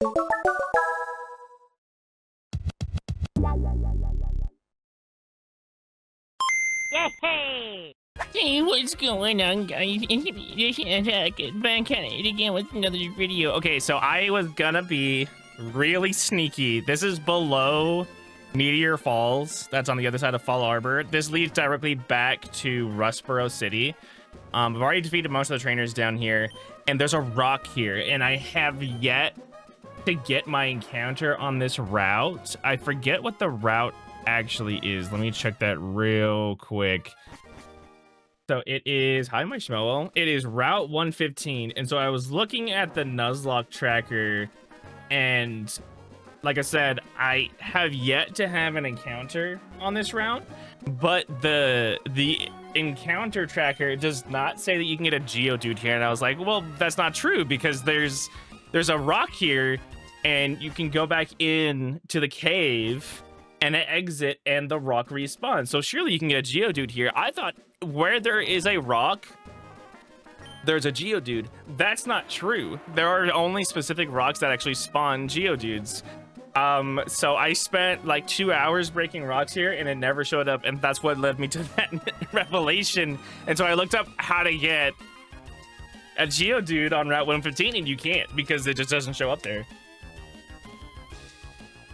Yay! Hey, what's going on, guys? It's TheSassjacket back at it again with another video. Okay, so I was gonna be really sneaky. This is below Meteor Falls. That's on the other side of Fall Arbor. This leads directly back to Rustboro City. I've already defeated most of the trainers down here, and there's a rock here, and I have yet to get my encounter on this route. I forget what the route actually is. Let me check that real quick. So it is, hi Marshmallow, it is Route 115. And so I was looking at the Nuzlocke tracker, and like I said, I have yet to have an encounter on this route, but the encounter tracker does not say that you can get a Geodude here. And I was like, well, that's not true, because there's a rock here, and you can go back in to the cave and exit, and the rock respawns. So surely you can get a Geodude here. I thought where there is a rock, there's a Geodude. That's not true. There are only specific rocks that actually spawn Geodudes. So I spent like 2 hours breaking rocks here, and it never showed up, and that's what led me to that revelation. And so I looked up how to get a Geodude on Route 115, and you can't, because it just doesn't show up there.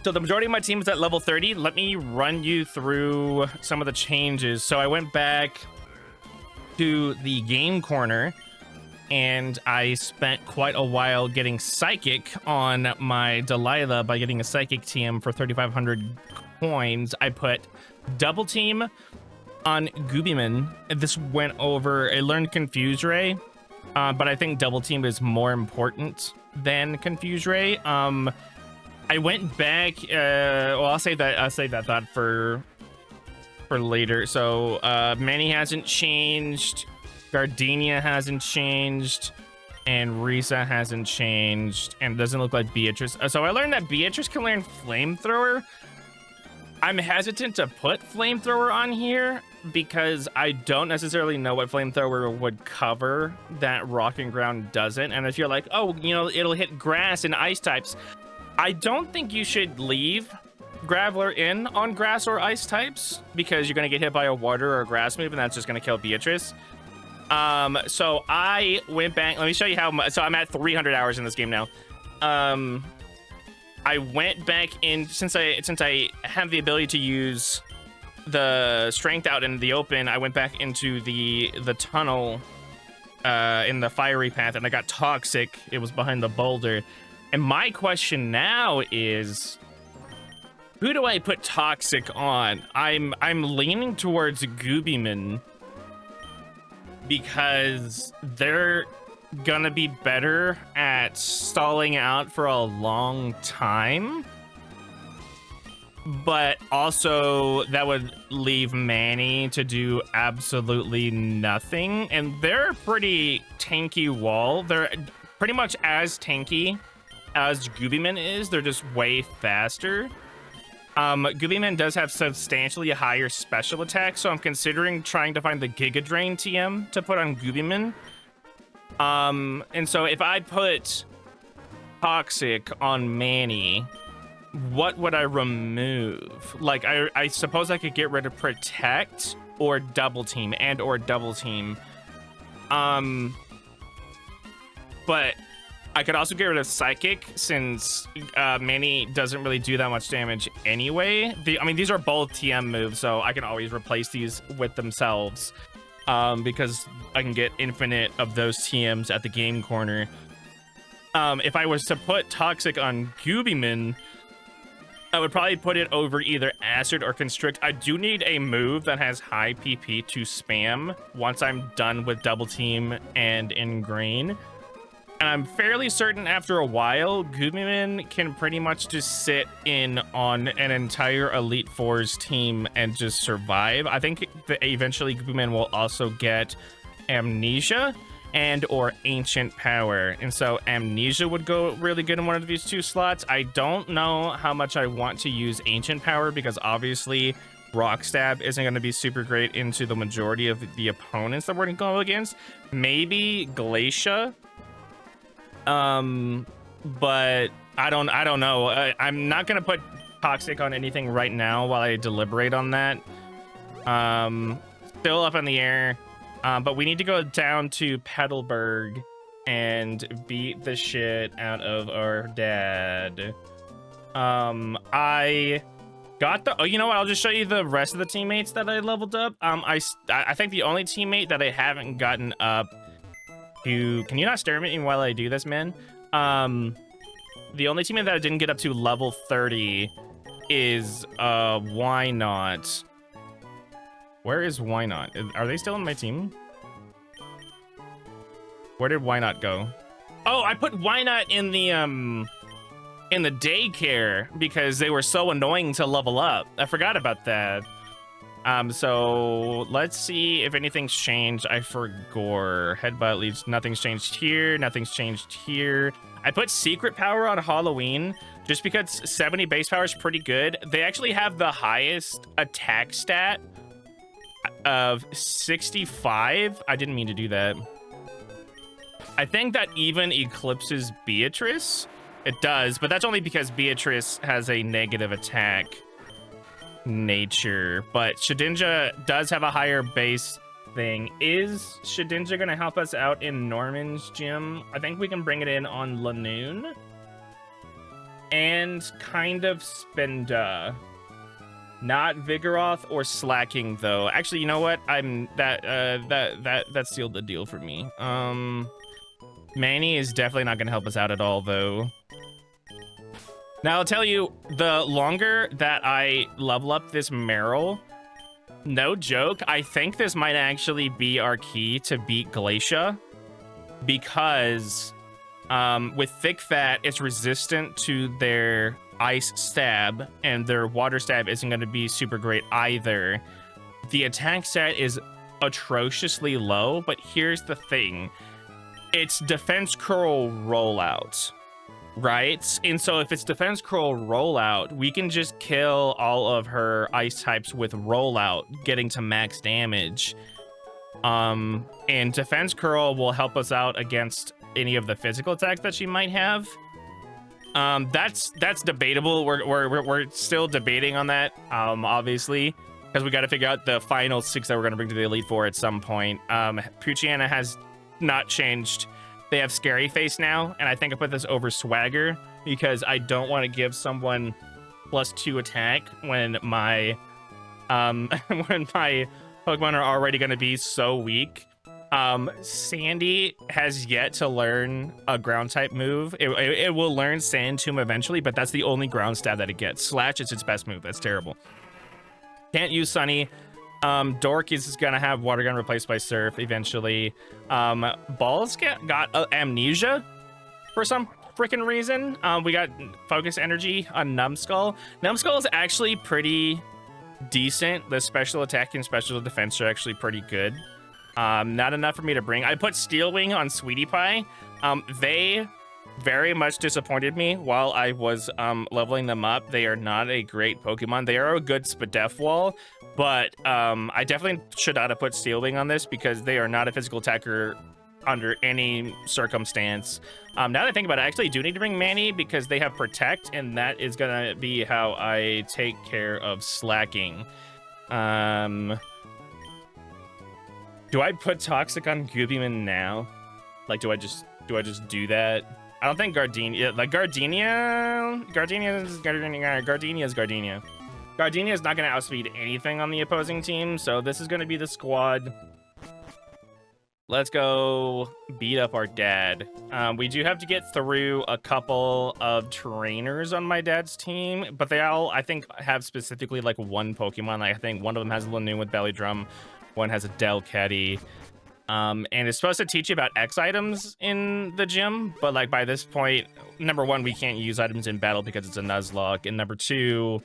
So the majority of my team is at level 30. Let me run you through some of the changes. So I went back to the game corner, and I spent quite a while getting Psychic on my Delilah by getting a Psychic TM for 3,500 coins. I put Double Team on Goobyman. This went over, it learned Confuse Ray, but I think Double Team is more important than Confuse Ray. I went back, well, I'll save that thought for later. So Manny hasn't changed, Gardenia hasn't changed, and Risa hasn't changed, and it doesn't look like Beatrice. So I learned that Beatrice can learn Flamethrower. I'm hesitant to put Flamethrower on here because I don't necessarily know what Flamethrower would cover that Rock and Ground doesn't. And if you're like, oh, you know, it'll hit grass and ice types, I don't think you should leave Graveler in on grass or ice types, because you're going to get hit by a water or a grass move, and that's just going to kill Beatrice. So I went back. Let me show you how much. So I'm at 300 hours in this game now. I went back in, since I have the ability to use the strength out in the open, I went back into the tunnel in the fiery path, and I got Toxic. It was behind the boulder. And my question now is, who do I put Toxic on? I'm leaning towards Goobyman, because they're gonna be better at stalling out for a long time, but also that would leave Manny to do absolutely nothing. And they're a pretty tanky wall. They're pretty much as tanky as Goobyman is. They're just way faster. Goobyman does have substantially higher special attack, so I'm considering trying to find the Giga Drain TM to put on Goobyman. And so if I put Toxic on Manny, what would I remove? Like, I suppose I could get rid of Protect or Double Team, but I could also get rid of Psychic, since Manny doesn't really do that much damage anyway. I mean, these are both TM moves, so I can always replace these with themselves, because I can get infinite of those TMs at the game corner. If I was to put Toxic on Goobyman, I would probably put it over either Acid or Constrict. I do need a move that has high PP to spam once I'm done with Double Team and Ingrain. And I'm fairly certain after a while, Goobyman can pretty much just sit in on an entire Elite Fours team and just survive. I think that eventually Goobyman will also get Amnesia and or Ancient Power. And so Amnesia would go really good in one of these two slots. I don't know how much I want to use Ancient Power, because obviously Rock Stab isn't going to be super great into the majority of the opponents that we're going to go against. Maybe Glacia. But I don't know. I'm not gonna put toxic on anything right now while I deliberate on that. Still up in the air. But we need to go down to Petalburg and beat the shit out of our dad. I got the... Oh, you know what? I'll just show you the rest of the teammates that I leveled up. I think the only teammate that I haven't gotten up to... Can you not stare at me while I do this, man? The only teammate that I didn't get up to level 30 is, Why Not? Where is Why Not? Are they still on my team? Where did Why Not go? Oh, I put Why Not in the daycare because they were so annoying to level up. I forgot about that. So let's see if anything's changed. I forgot. Headbutt leaves. Nothing's changed here. Nothing's changed here. I put secret power on Halloween just because 70 base power is pretty good. They actually have the highest attack stat of 65. I didn't mean to do that. I think that even eclipses Beatrice. It does, but that's only because Beatrice has a negative attack nature. But Shedinja does have a higher base thing. Is Shedinja gonna help us out in Norman's gym? I think we can bring it in on Lanoon. And kind of Spenda. Not Vigoroth or Slacking though. Actually, you know what? That sealed the deal for me. Manny is definitely not gonna help us out at all though. Now I'll tell you, the longer that I level up this Meryl, no joke, I think this might actually be our key to beat Glacia, because with Thick Fat, it's resistant to their ice stab, and their water stab isn't going to be super great either. The attack stat is atrociously low, but here's the thing. It's defense curl rollout, right? And so if it's defense curl rollout, we can just kill all of her ice types with rollout, getting to max damage. And defense curl will help us out against any of the physical attacks that she might have. That's debatable. We're still debating on that, obviously, because we got to figure out the final 6 that we're gonna bring to the Elite Four at some point. Puchiana has not changed. They have Scary Face now, and I think I put this over Swagger because I don't want to give someone +2 attack when my when my Pokemon are already going to be so weak. Sandy has yet to learn a ground type move. It will learn Sand Tomb eventually, but that's the only ground stab that it gets. Slash is its best move. That's terrible. Can't use Sunny. Dork is gonna have Water Gun replaced by Surf eventually. Balls got Amnesia for some freaking reason. We got Focus Energy on Numbskull. Numbskull is actually pretty decent. The special attack and special defense are actually pretty good. Not enough for me to bring. I put Steel Wing on Sweetie Pie. They very much disappointed me while I was leveling them up. They are not a great Pokemon. They are a good Spadef Wall, but I definitely should not have put Steel Wing on this because they are not a physical attacker under any circumstance. Now that I think about it, I actually do need to bring Manny because they have Protect, and that is gonna be how I take care of Slacking. Do I put Toxic on Goobieman now? Like, do I just do that? I don't think Gardenia, like Gardenia is Gardenia. Gardenia is not going to outspeed anything on the opposing team, so this is going to be the squad. Let's go beat up our dad. We do have to get through a couple of trainers on my dad's team, but they all, I think, have specifically like one Pokemon. Like, I think one of them has a Lanoon with Belly Drum, one has a Delcatty. And it's supposed to teach you about X items in the gym, but like by this point, number one, we can't use items in battle because it's a Nuzlocke, and number two,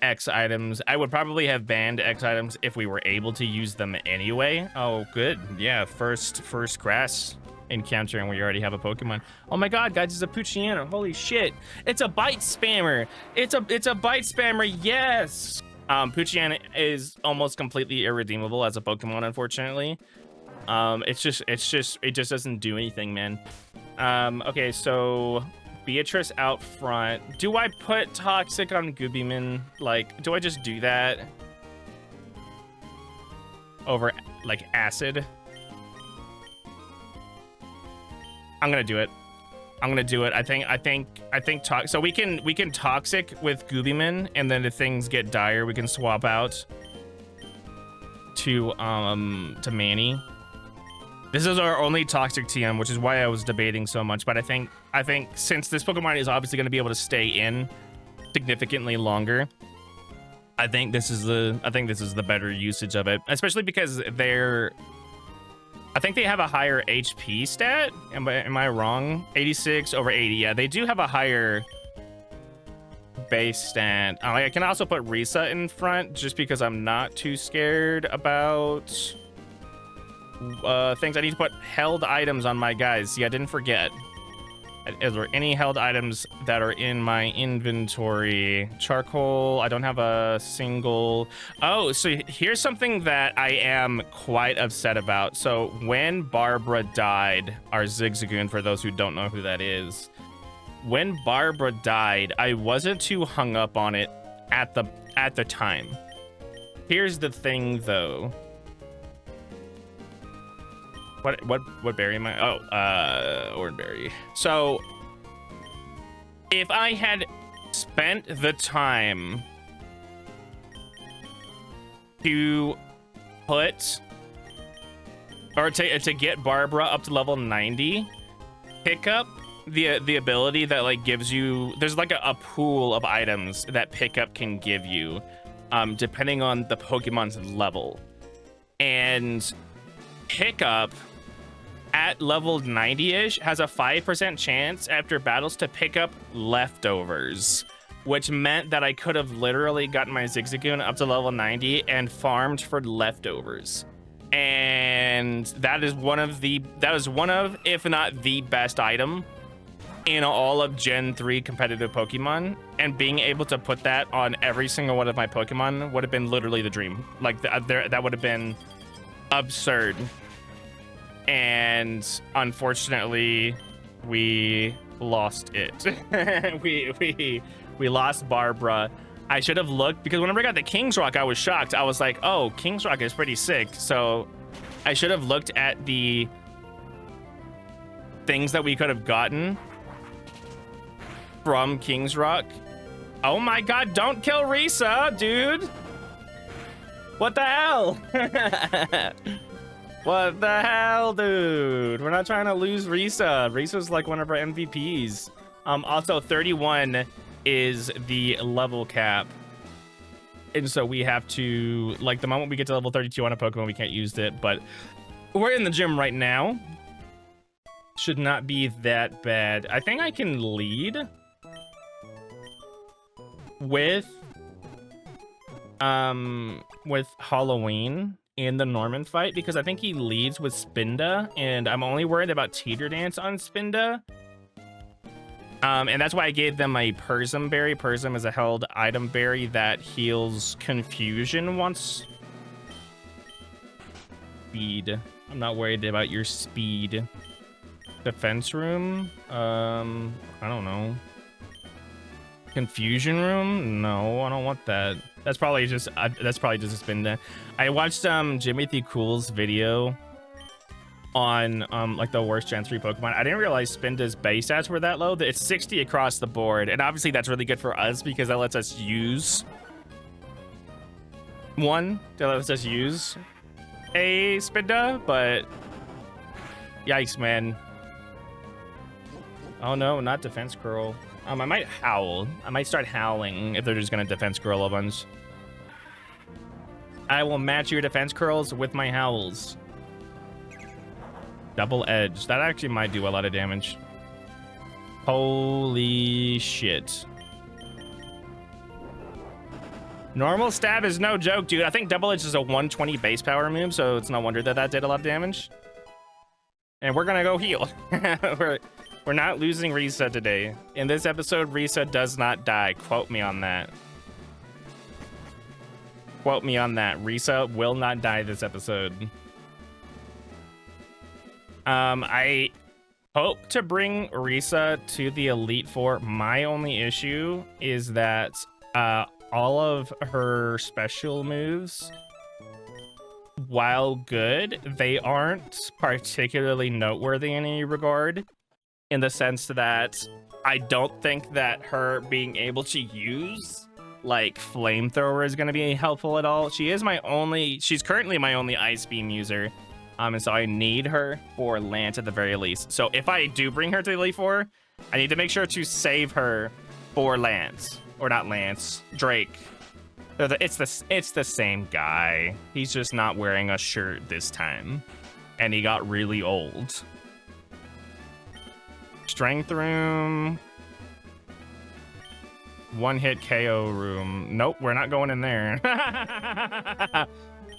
X items, I would probably have banned X items if we were able to use them anyway. Oh, good. Yeah, first grass encounter, and we already have a Pokemon. Oh my god, guys, it's a Puchiana. Holy shit. It's a bite spammer. It's a bite spammer. Yes. Puchiana is almost completely irredeemable as a Pokemon, unfortunately. It just doesn't do anything, man. Okay, so Beatrice out front. Do I put Toxic on Goobyman? Like, do I just do that? Over, like, Acid? I'm gonna do it. I'm gonna do it. I think so we can Toxic with Goobyman, and then if things get dire, we can swap out to Manny. This is our only Toxic TM, which is why I was debating so much. But I think since this Pokemon is obviously gonna be able to stay in significantly longer, I think this is the better usage of it, especially because I think they have a higher HP stat. Am I wrong? 86 over 80. Yeah, they do have a higher base stat. I can also put Risa in front just because I'm not too scared about things. I need to put held items on my guys. See, I didn't forget. Is there any held items that are in my inventory? Charcoal, I don't have a single. Oh, so here's something that I am quite upset about. So when Barbara died, our Zigzagoon, for those who don't know who that is, when Barbara died, I wasn't too hung up on it at the time. Here's the thing though. What berry am I? Oh, Oranberry. So if I had spent the time to put or to get Barbara up to level 90, pick up the ability that like gives you, there's like a pool of items that pickup can give you depending on the Pokemon's level, and pickup at level 90-ish has a 5% chance after battles to pick up leftovers, which meant that I could have literally gotten my Zigzagoon up to level 90 and farmed for leftovers. And that is one of, if not the best item in all of Gen 3 competitive Pokemon. And being able to put that on every single one of my Pokemon would have been literally the dream. Like that would have been absurd. And unfortunately, we lost it. we lost Barbara. I should have looked, because whenever I got the King's Rock, I was shocked. I was like, oh, King's Rock is pretty sick. So I should have looked at the things that we could have gotten from King's Rock. Oh my God, don't kill Risa, dude. What the hell? What the hell, dude? We're not trying to lose Risa. Risa's like one of our MVPs. Also, 31 is the level cap. And so we have to, like, the moment we get to level 32 on a Pokemon, we can't use it. But we're in the gym right now. Should not be that bad. I think I can lead with Halloween in the Norman fight, because I think he leads with Spinda, and I'm only worried about Teeter Dance on Spinda. And that's why I gave them a Persim berry. Persim is a held item berry that heals confusion once. Speed. I'm not worried about your speed. Defense room? I don't know. Confusion room? No, I don't want that. That's probably just a Spinda. I watched Jimothy Cool's video on like the worst Gen 3 Pokemon. I didn't realize Spinda's base stats were that low. It's 60 across the board, and obviously that's really good for us because that lets us use a Spinda. But yikes, man. Oh no, not Defense Curl. I might howl. I might start howling if they're just gonna Defense Curl a bunch. I will match your Defense Curls with my howls. Double Edge. That actually might do a lot of damage. Holy shit. Normal Stab is no joke, dude. I think Double Edge is a 120 base power move, so it's no wonder that did a lot of damage. And we're gonna go heal. We're not losing Risa today. In this episode, Risa does not die. Quote me on that. Quote me on that. Risa will not die this episode. hope to bring Risa to the Elite Four. My only issue is that all of her special moves, while good, they aren't particularly noteworthy in any regard, in the sense that I don't think that her being able to use like flamethrower is going to be helpful at all. She's currently my only ice beam user. And so I need her for Lance at the very least. So if I do bring her to the Elite Four, I need to make sure to save her for Lance. Or not Lance, Drake. It's the same guy. He's just not wearing a shirt this time. And he got really old. Strength room. One hit KO room. Nope, we're not going in there.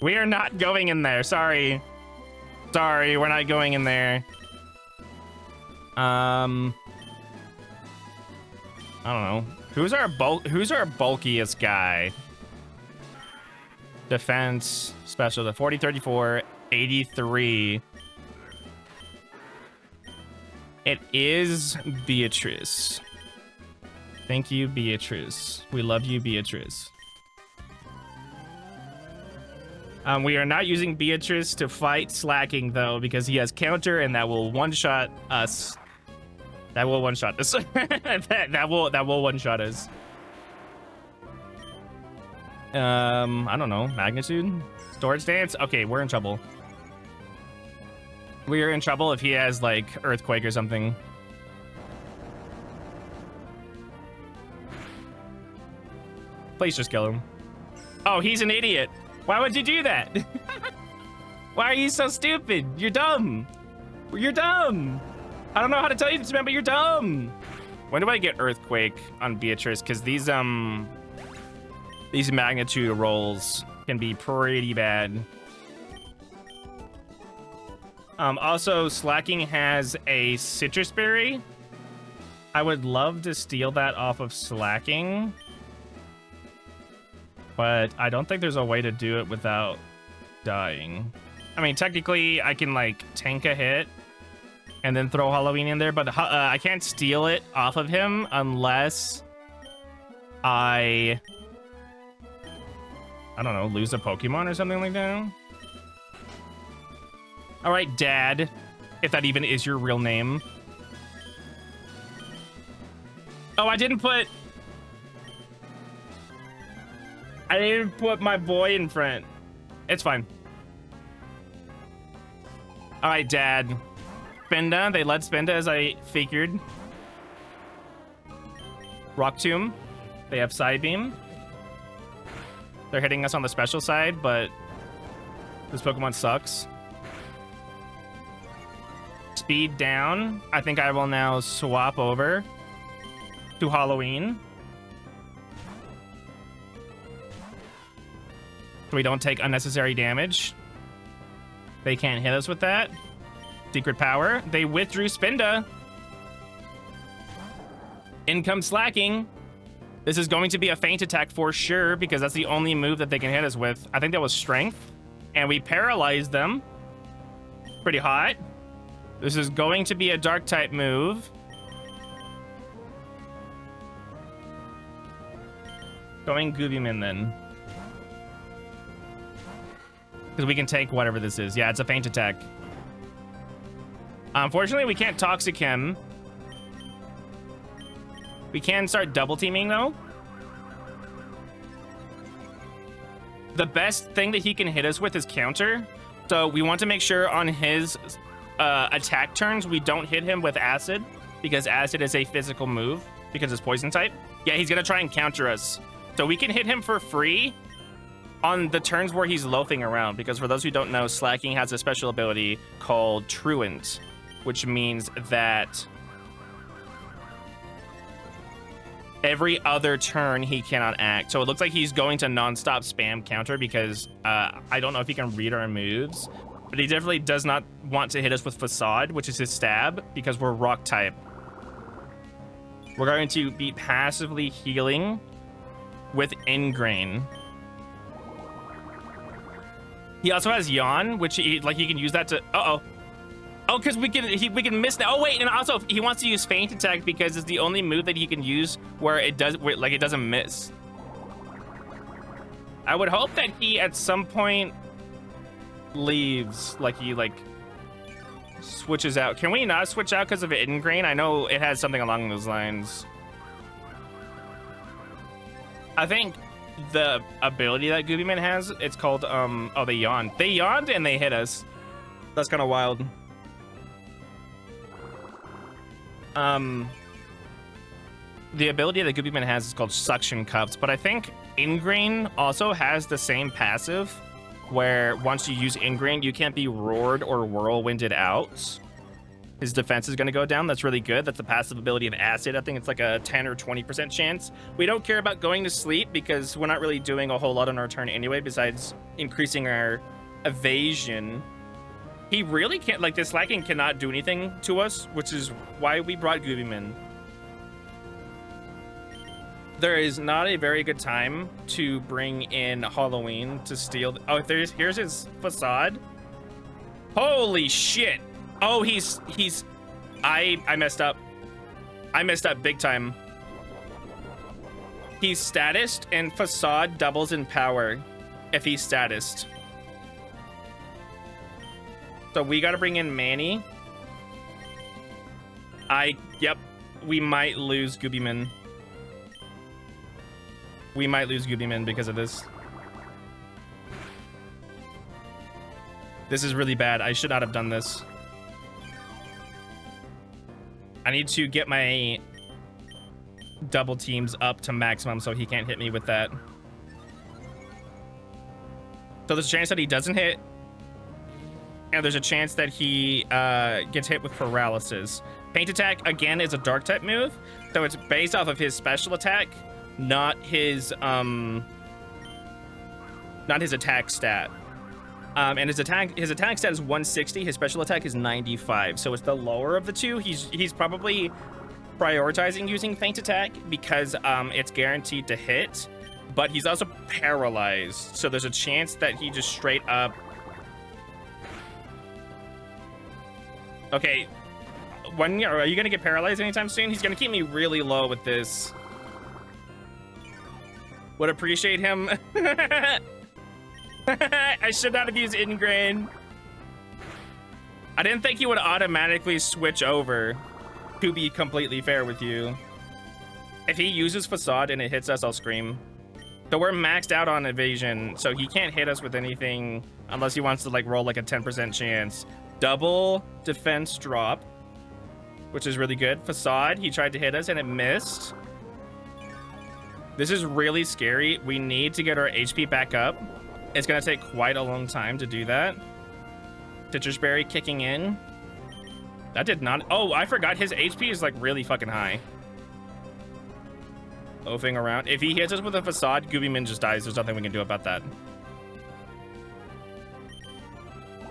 We are not going in there, sorry. Sorry, we're not going in there. I don't know. Who's our bulkiest guy? Defense, special, the 40, 34, 83. It is Beatrice. Thank you, Beatrice. We love you, Beatrice. We are not using Beatrice to fight Slacking, though, because he has counter, and that will one-shot us. That will one-shot us. that will one-shot us. I don't know. Magnitude? Storage stance? Okay, we're in trouble. We're in trouble if he has, like, Earthquake or something. Please just kill him. Oh, he's an idiot. Why would you do that? Why are you so stupid? You're dumb. You're dumb. I don't know how to tell you this, man, but you're dumb. When do I get Earthquake on Beatrice? Because these magnitude rolls can be pretty bad. Also, Slacking has a Citrus Berry. I would love to steal that off of Slacking. But I don't think there's a way to do it without dying. I mean, technically, I can, like, tank a hit and then throw Halloween in there, but I can't steal it off of him unless I don't know, lose a Pokemon or something like that. All right, Dad, if that even is your real name. Oh, I didn't put my boy in front. It's fine. All right, Dad. Spinda, they led Spinda as I figured. Rock Tomb, they have Psybeam. They're hitting us on the special side, but this Pokemon sucks. Speed down. I think I will now swap over to Halloween. So we don't take unnecessary damage. They can't hit us with that. Secret Power. They withdrew Spinda. In comes Slacking. This is going to be a feint attack for sure, because that's the only move that they can hit us with. I think that was Strength. And we paralyzed them. Pretty hot. This is going to be a Dark type move. Going Goobyman then. Because we can take whatever this is. Yeah, it's a feint attack. Unfortunately, we can't Toxic him. We can start double teaming, though. The best thing that he can hit us with is counter. So we want to make sure on his attack turns, we don't hit him with Acid, because Acid is a physical move, because it's Poison type. Yeah, he's going to try and counter us. So we can hit him for free on the turns where he's loafing around, because for those who don't know, Slacking has a special ability called Truant, which means that every other turn he cannot act. So it looks like he's going to non-stop spam counter, because I don't know if he can read our moves, but he definitely does not want to hit us with Facade, which is his stab, because we're rock type. We're going to be passively healing with Ingrain. He also has Yawn, which he can use that to... Uh-oh. Oh, because we can miss that. Oh wait, and also he wants to use feint attack because it's the only move that he can use where it doesn't miss. I would hope that he at some point leaves, like he switches out. Can we not switch out because of ingrain? I know it has something along those lines. I think the ability that Goopyman has, it's called oh, they yawned. They yawned and they hit us. That's kind of wild. The ability that Goopyman has is called Suction Cups, but I think Ingrain also has the same passive where once you use Ingrain, you can't be roared or whirlwinded out. His defense is going to go down. That's really good. That's the passive ability of Acid. I think it's like a 10 or 20% chance. We don't care about going to sleep because we're not really doing a whole lot on our turn anyway, besides increasing our evasion. He really can't, like, this Slacking cannot do anything to us, which is why we brought Goopyman. There is not a very good time to bring in Halloween to steal. Oh, here's his facade. Holy shit. Oh, I messed up. I messed up big time. He's statused and facade doubles in power if he's statused. So we got to bring in Manny. Yep, we might lose Goopyman. We might lose Goopyman because of this. This is really bad. I should not have done this. I need to get my double teams up to maximum so he can't hit me with that. So there's a chance that he doesn't hit. And there's a chance that he gets hit with paralysis. Feint attack, again, is a dark type move. So it's based off of his special attack, not his attack stat. And his attack stat is 160. His special attack is 95. So it's the lower of the two. He's probably prioritizing using feint attack because it's guaranteed to hit. But he's also paralyzed. So there's a chance that he just straight up. Okay. Are you gonna get paralyzed anytime soon? He's gonna keep me really low with this. Would appreciate him. I should not have used Ingrain. I didn't think he would automatically switch over, to be completely fair with you. If he uses Facade and it hits us, I'll scream. So we're maxed out on evasion, so he can't hit us with anything unless he wants to like roll like a 10% chance. Double defense drop, which is really good. Facade, he tried to hit us and it missed. This is really scary. We need to get our HP back up. It's gonna take quite a long time to do that. Citrus Berry kicking in. That did not. Oh, I forgot his HP is like really fucking high. Loafing around. If he hits us with a Facade, Goopyman just dies. There's nothing we can do about that.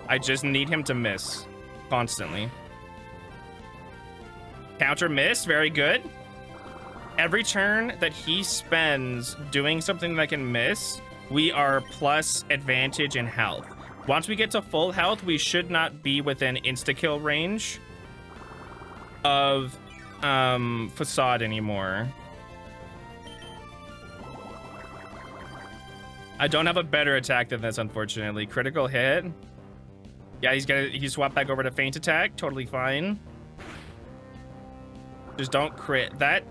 I just need him to miss constantly. Counter miss, very good. Every turn that he spends doing something that can miss, we are plus advantage in health. Once we get to full health, we should not be within insta-kill range of Facade anymore. I don't have a better attack than this, unfortunately. Critical hit. Yeah, he swapped back over to feint attack. Totally fine. Just don't crit. That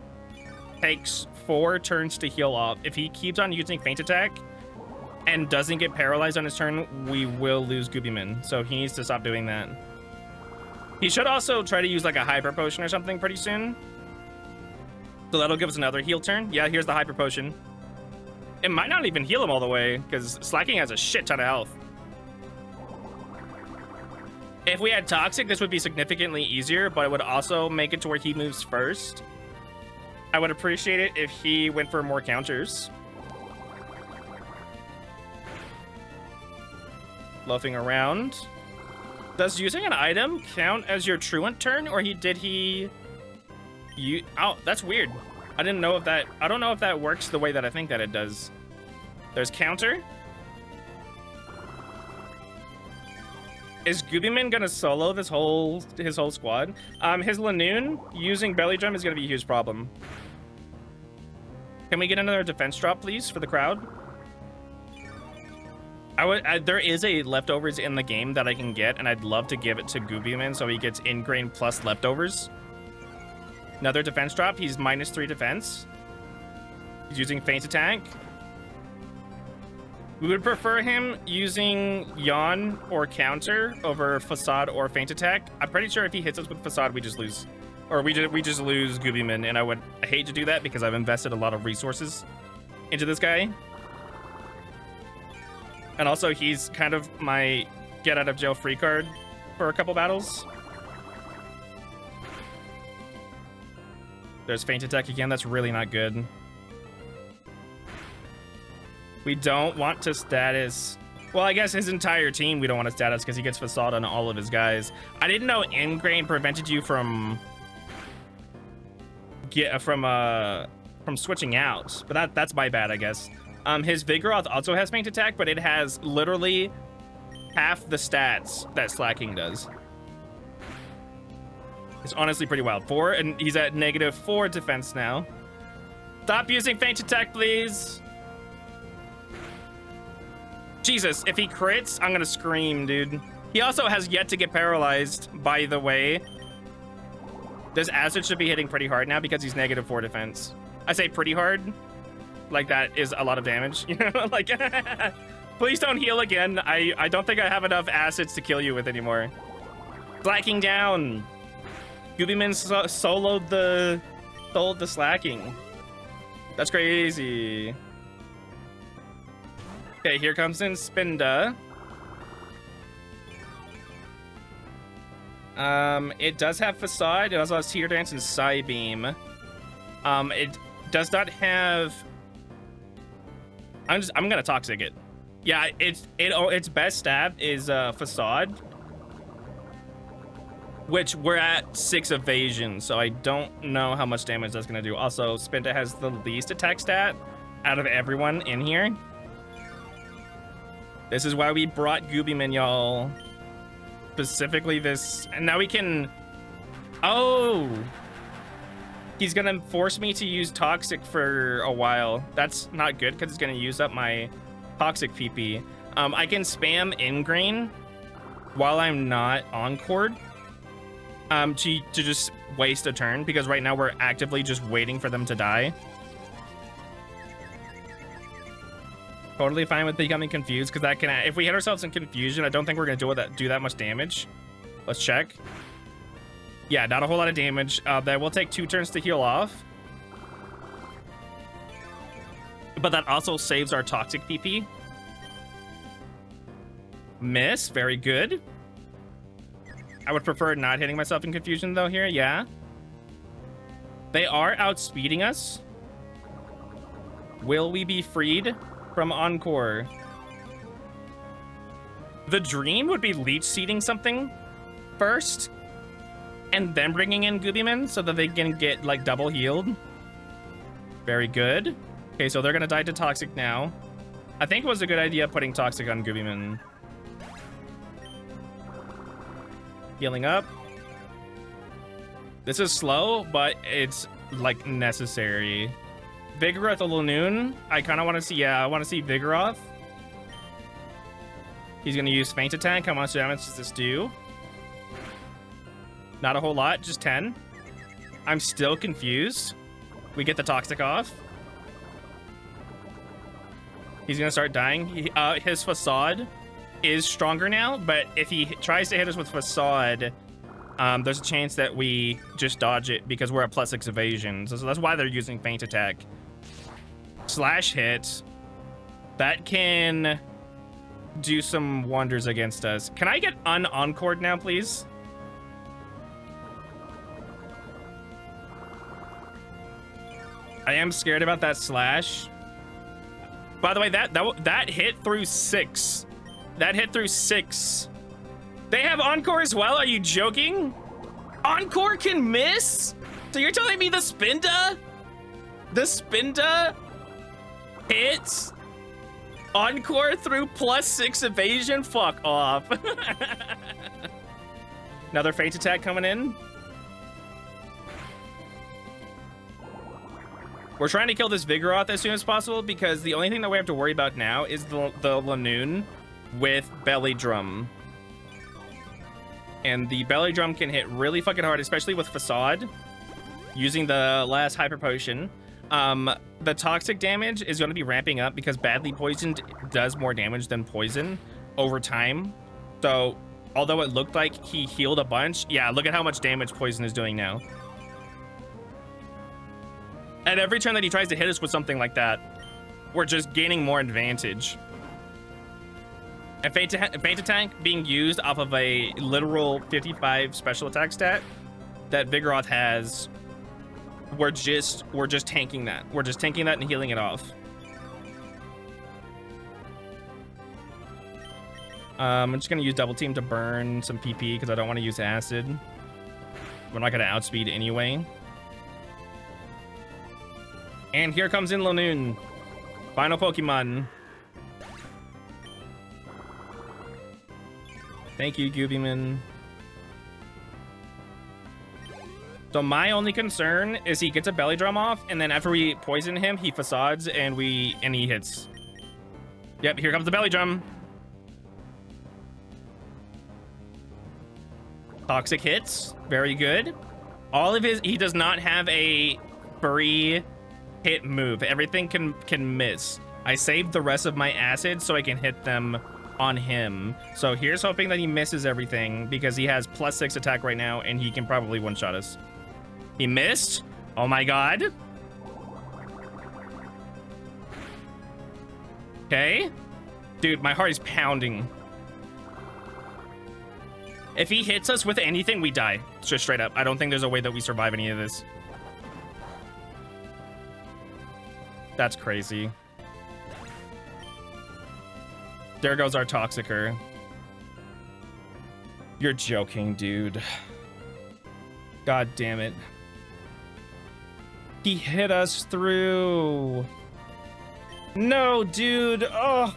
takes 4 turns to heal off. If he keeps on using feint attack and doesn't get paralyzed on his turn, we will lose Goopyman. So he needs to stop doing that. He should also try to use like a hyper potion or something pretty soon. So that'll give us another heal turn. Yeah, here's the hyper potion. It might not even heal him all the way because Slacking has a shit ton of health. If we had Toxic, this would be significantly easier, but it would also make it to where he moves first. I would appreciate it if he went for more counters. Loafing around. Does using an item count as your truant turn, or oh, that's weird. I don't know if that works the way that I think that it does. There's counter. Is Goobyman gonna solo his whole squad? His Lanoon using belly drum is gonna be a huge problem. Can we get another defense drop, please, for the crowd? There is a leftovers in the game that I can get, and I'd love to give it to Goobyman so he gets ingrain plus leftovers. Another defense drop. He's -3 defense. He's using feint attack. We would prefer him using yawn or counter over facade or feint attack. I'm pretty sure if he hits us with facade, we just lose. Or we just lose Goobyman, and I would hate to do that because I've invested a lot of resources into this guy. And also, he's kind of my get out of jail free card for a couple battles. There's feint attack again. That's really not good. We don't want to status. Well, I guess his entire team we don't want to status because he gets facade on all of his guys. I didn't know ingrain prevented you from switching out, but that's my bad, I guess. His Vigoroth also has feint attack, but it has literally half the stats that Slacking does. It's honestly pretty wild. And he's at -4 defense now. Stop using feint attack, please. Jesus, if he crits, I'm gonna scream, dude. He also has yet to get paralyzed, by the way. This Acid should be hitting pretty hard now because he's -4 defense. I say pretty hard, like that is a lot of damage. You know, like, please don't heal again. I don't think I have enough acids to kill you with anymore. Slacking down. Goobyman soloed the slacking. That's crazy. Okay, here comes in Spinda. It does have Facade. It also has Teeter Dance and Psybeam. It does not have... I'm gonna Toxic it. Yeah, its best stab is Facade, which we're at 6 evasion, so I don't know how much damage that's gonna do. Also, Spinda has the least attack stat out of everyone in here. This is why we brought Goobyman, y'all. Specifically this, and now we can... Oh! He's gonna force me to use Toxic for a while. That's not good, because it's gonna use up my Toxic PP. I can spam Ingrain while I'm not Encored, to just waste a turn, because right now we're actively just waiting for them to die. Totally fine with becoming confused, because that can, if we hit ourselves in confusion, I don't think we're gonna do that much damage. Let's check. Yeah, not a whole lot of damage. That will take 2 turns to heal off, but that also saves our Toxic PP. Miss, very good. I would prefer not hitting myself in confusion though here. Yeah, they are outspeeding us. Will we be freed from Encore? The dream would be leech seeding something first and then bringing in Goobyman so that they can get like double healed. Very good. Okay, so they're gonna die to Toxic now. I think it was a good idea putting Toxic on Goobyman. Healing up. This is slow, but it's like necessary. Vigoroth or Lanoon. I kind of want to see, yeah, I want to see Vigoroth. He's going to use Feint Attack. How much damage does this do? Not a whole lot, just 10. I'm still confused. We get the Toxic off. He's going to start dying. His Facade is stronger now, but if he tries to hit us with Facade, there's a chance that we just dodge it because we're at +6 evasion. So that's why they're using Feint Attack. Slash hit. That can do some wonders against us. Can I get un-encored now, please? I am scared about that slash. By the way, that hit through 6. That hit through 6. They have Encore as well? Are you joking? Encore can miss? So you're telling me the Spinda hits Encore through +6 evasion? Fuck off. Another Fate attack coming in. We're trying to kill this Vigoroth as soon as possible because the only thing that we have to worry about now is the Lanoon with Belly Drum. And the Belly Drum can hit really fucking hard, especially with Facade. Using the last Hyper Potion. The toxic damage is going to be ramping up because badly poisoned does more damage than poison over time. So, although it looked like he healed a bunch, yeah, look at how much damage poison is doing now. At every turn that he tries to hit us with something like that, we're just gaining more advantage. And Fate Attack being used off of a literal 55 special attack stat that Vigoroth has, we're just tanking that. We're just tanking that and healing it off. I'm just gonna use Double Team to burn some PP because I don't want to use Acid. We're not gonna outspeed anyway. And here comes in Lanoon. Final Pokemon. Thank you, Goobyman. So my only concern is he gets a Belly Drum off, and then after we poison him, he Facades and he hits. Yep, here comes the Belly Drum. Toxic hits, very good. All of his, he does not have a free hit move. Everything can miss. I saved the rest of my acid so I can hit them on him. So here's hoping that he misses everything because he has +6 attack right now and he can probably one-shot us. He missed. Oh my god. Okay. Dude, my heart is pounding. If he hits us with anything, we die. Just straight up. I don't think there's a way that we survive any of this. That's crazy. There goes our Toxicer. You're joking, dude. God damn it. He hit us through. No, dude. Oh.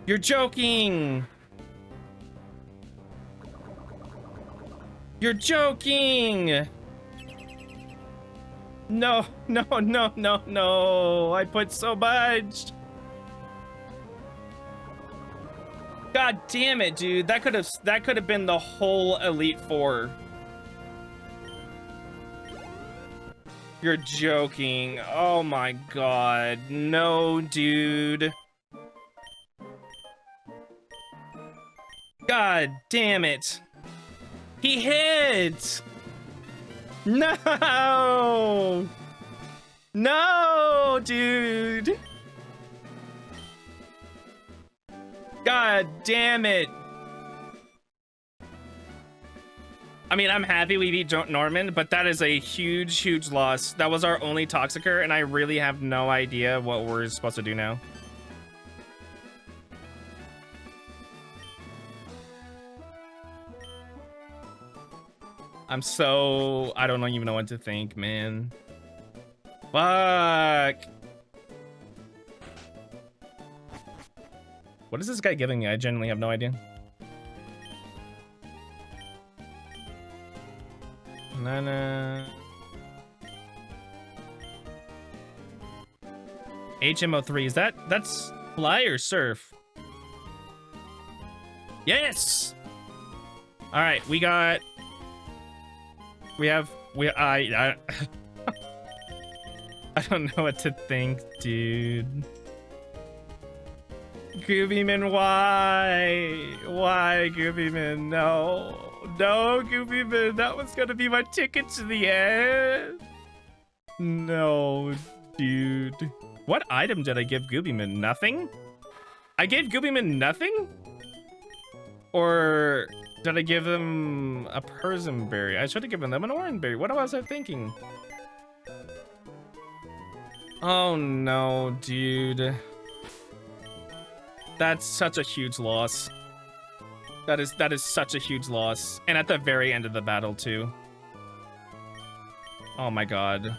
You're joking. You're joking. No, no, no, no, no. I put so much. God damn it, dude. That could have been the whole Elite Four. You're joking. Oh my god. No, dude. God damn it. He hit. No. No, dude. God damn it. I mean, I'm happy we beat Norman, but that is a huge, huge loss. That was our only Toxicer, and I really have no idea what we're supposed to do now. I don't even know what to think, man. Fuck. What is this guy giving me? I genuinely have no idea. Nana. HMO3, that's Fly or Surf? Yes! Alright, I I don't know what to think, dude. Goobyman, why? Why, Goobyman? No. No, Goobyman. That was gonna be my ticket to the end. No, dude. What item did I give Goobyman? Nothing? I gave Goobyman nothing? Or did I give them a Persimberry? I should have given them an Orangeberry. What was I thinking? Oh no, dude. That's such a huge loss. That is such a huge loss. And at the very end of the battle too. Oh my god.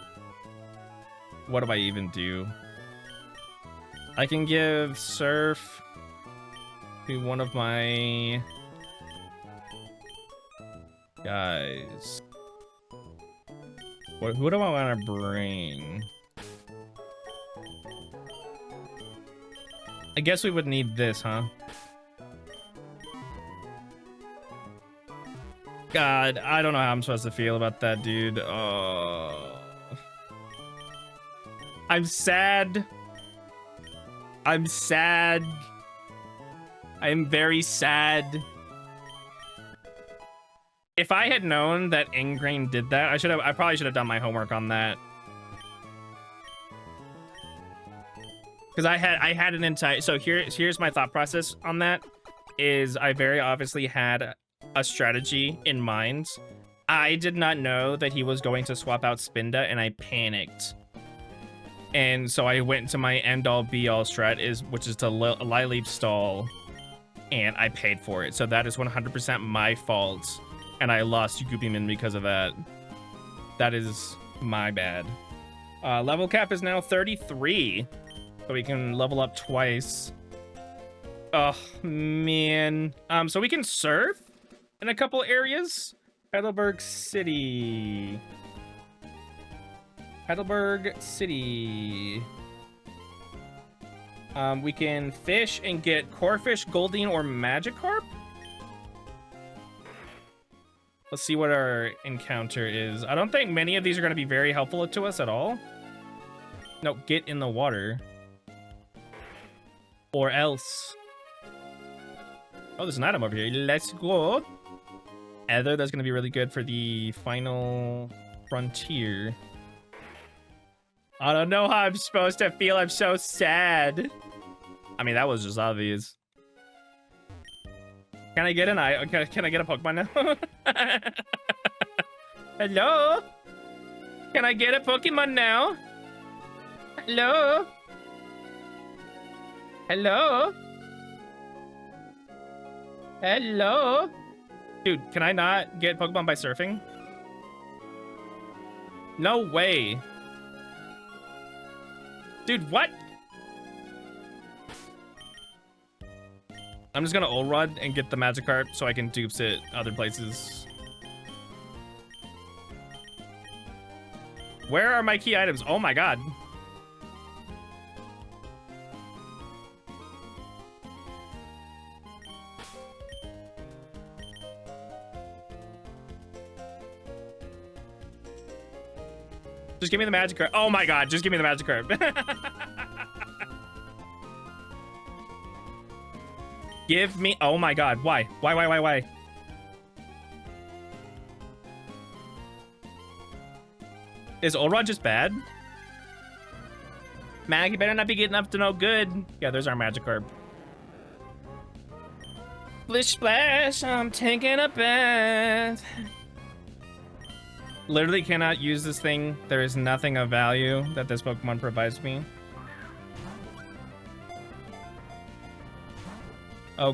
What do I even do? I can give Surf to one of my Guys. Who do I want to bring? I guess we would need this, huh? God, I don't know how I'm supposed to feel about that, dude. Oh. I'm sad. I'm sad. I'm very sad. If I had known that Ingrain did that, I probably should have done my homework on that. Because I had an entire, so here's my thought process on that, is I very obviously had a strategy in mind. I did not know that he was going to swap out Spinda, and I panicked. And so I went to my end-all be-all strat, which is to Lileep stall, and I paid for it. So that is 100% my fault. And I lost Yukupiman because of that. That is my bad. Level cap is now 33. So we can level up twice. Oh, man. So we can surf in a couple areas. Heidelberg City. Heidelberg City. We can fish and get Corefish, Goldine, or Magikarp. Let's see what our encounter is. I don't think many of these are going to be very helpful to us at all. No, get in the water. Or else. Oh, there's an item over here. Let's go. Either that's going to be really good for the final frontier. I don't know how I'm supposed to feel. I'm so sad. I mean, that was just obvious. Can I get an eye? Can I get a Pokemon now? Hello? Can I get a Pokemon now? Hello? Hello? Hello? Dude, can I not get Pokemon by surfing? No way. Dude, what? I'm just gonna Ult Rod and get the Magikarp so I can dupes it other places. Where are my key items? Oh my god. Just give me the Magikarp. Oh my god, just give me the Magikarp. Give me... Oh my god, why? Why? Is Ult Rod just bad? Mag, you better not be getting up to no good. Yeah, there's our Magikarp. Splish splash, I'm taking a bath. Literally cannot use this thing. There is nothing of value that this Pokemon provides me. Oh.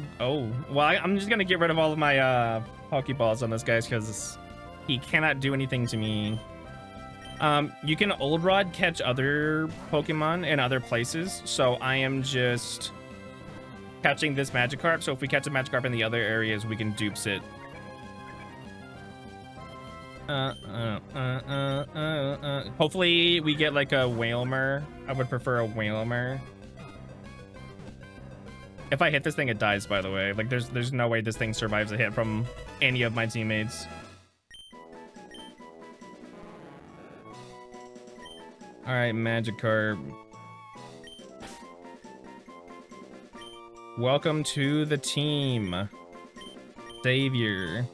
Well, I'm just gonna get rid of all of my Pokeballs on this guy because he cannot do anything to me. You can Ult Rod catch other Pokemon in other places, so I am just catching this Magikarp. So if we catch a Magikarp in the other areas, we can dupes it. Hopefully we get like a Wailmer. I would prefer a Wailmer. If I hit this thing, it dies, by the way. Like, there's no way this thing survives a hit from any of my teammates. Alright, Magikarp. Welcome to the team. Savior.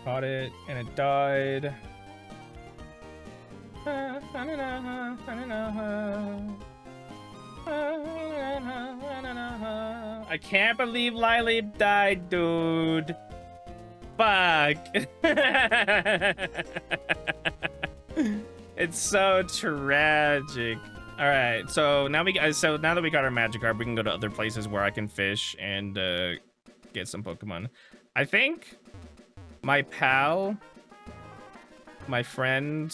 Caught it, and it died. I can't believe Lileep died, dude. Fuck. It's so tragic. All right, so now that we got our Magikarp, we can go to other places where I can fish and get some Pokemon. I think my pal, my friend,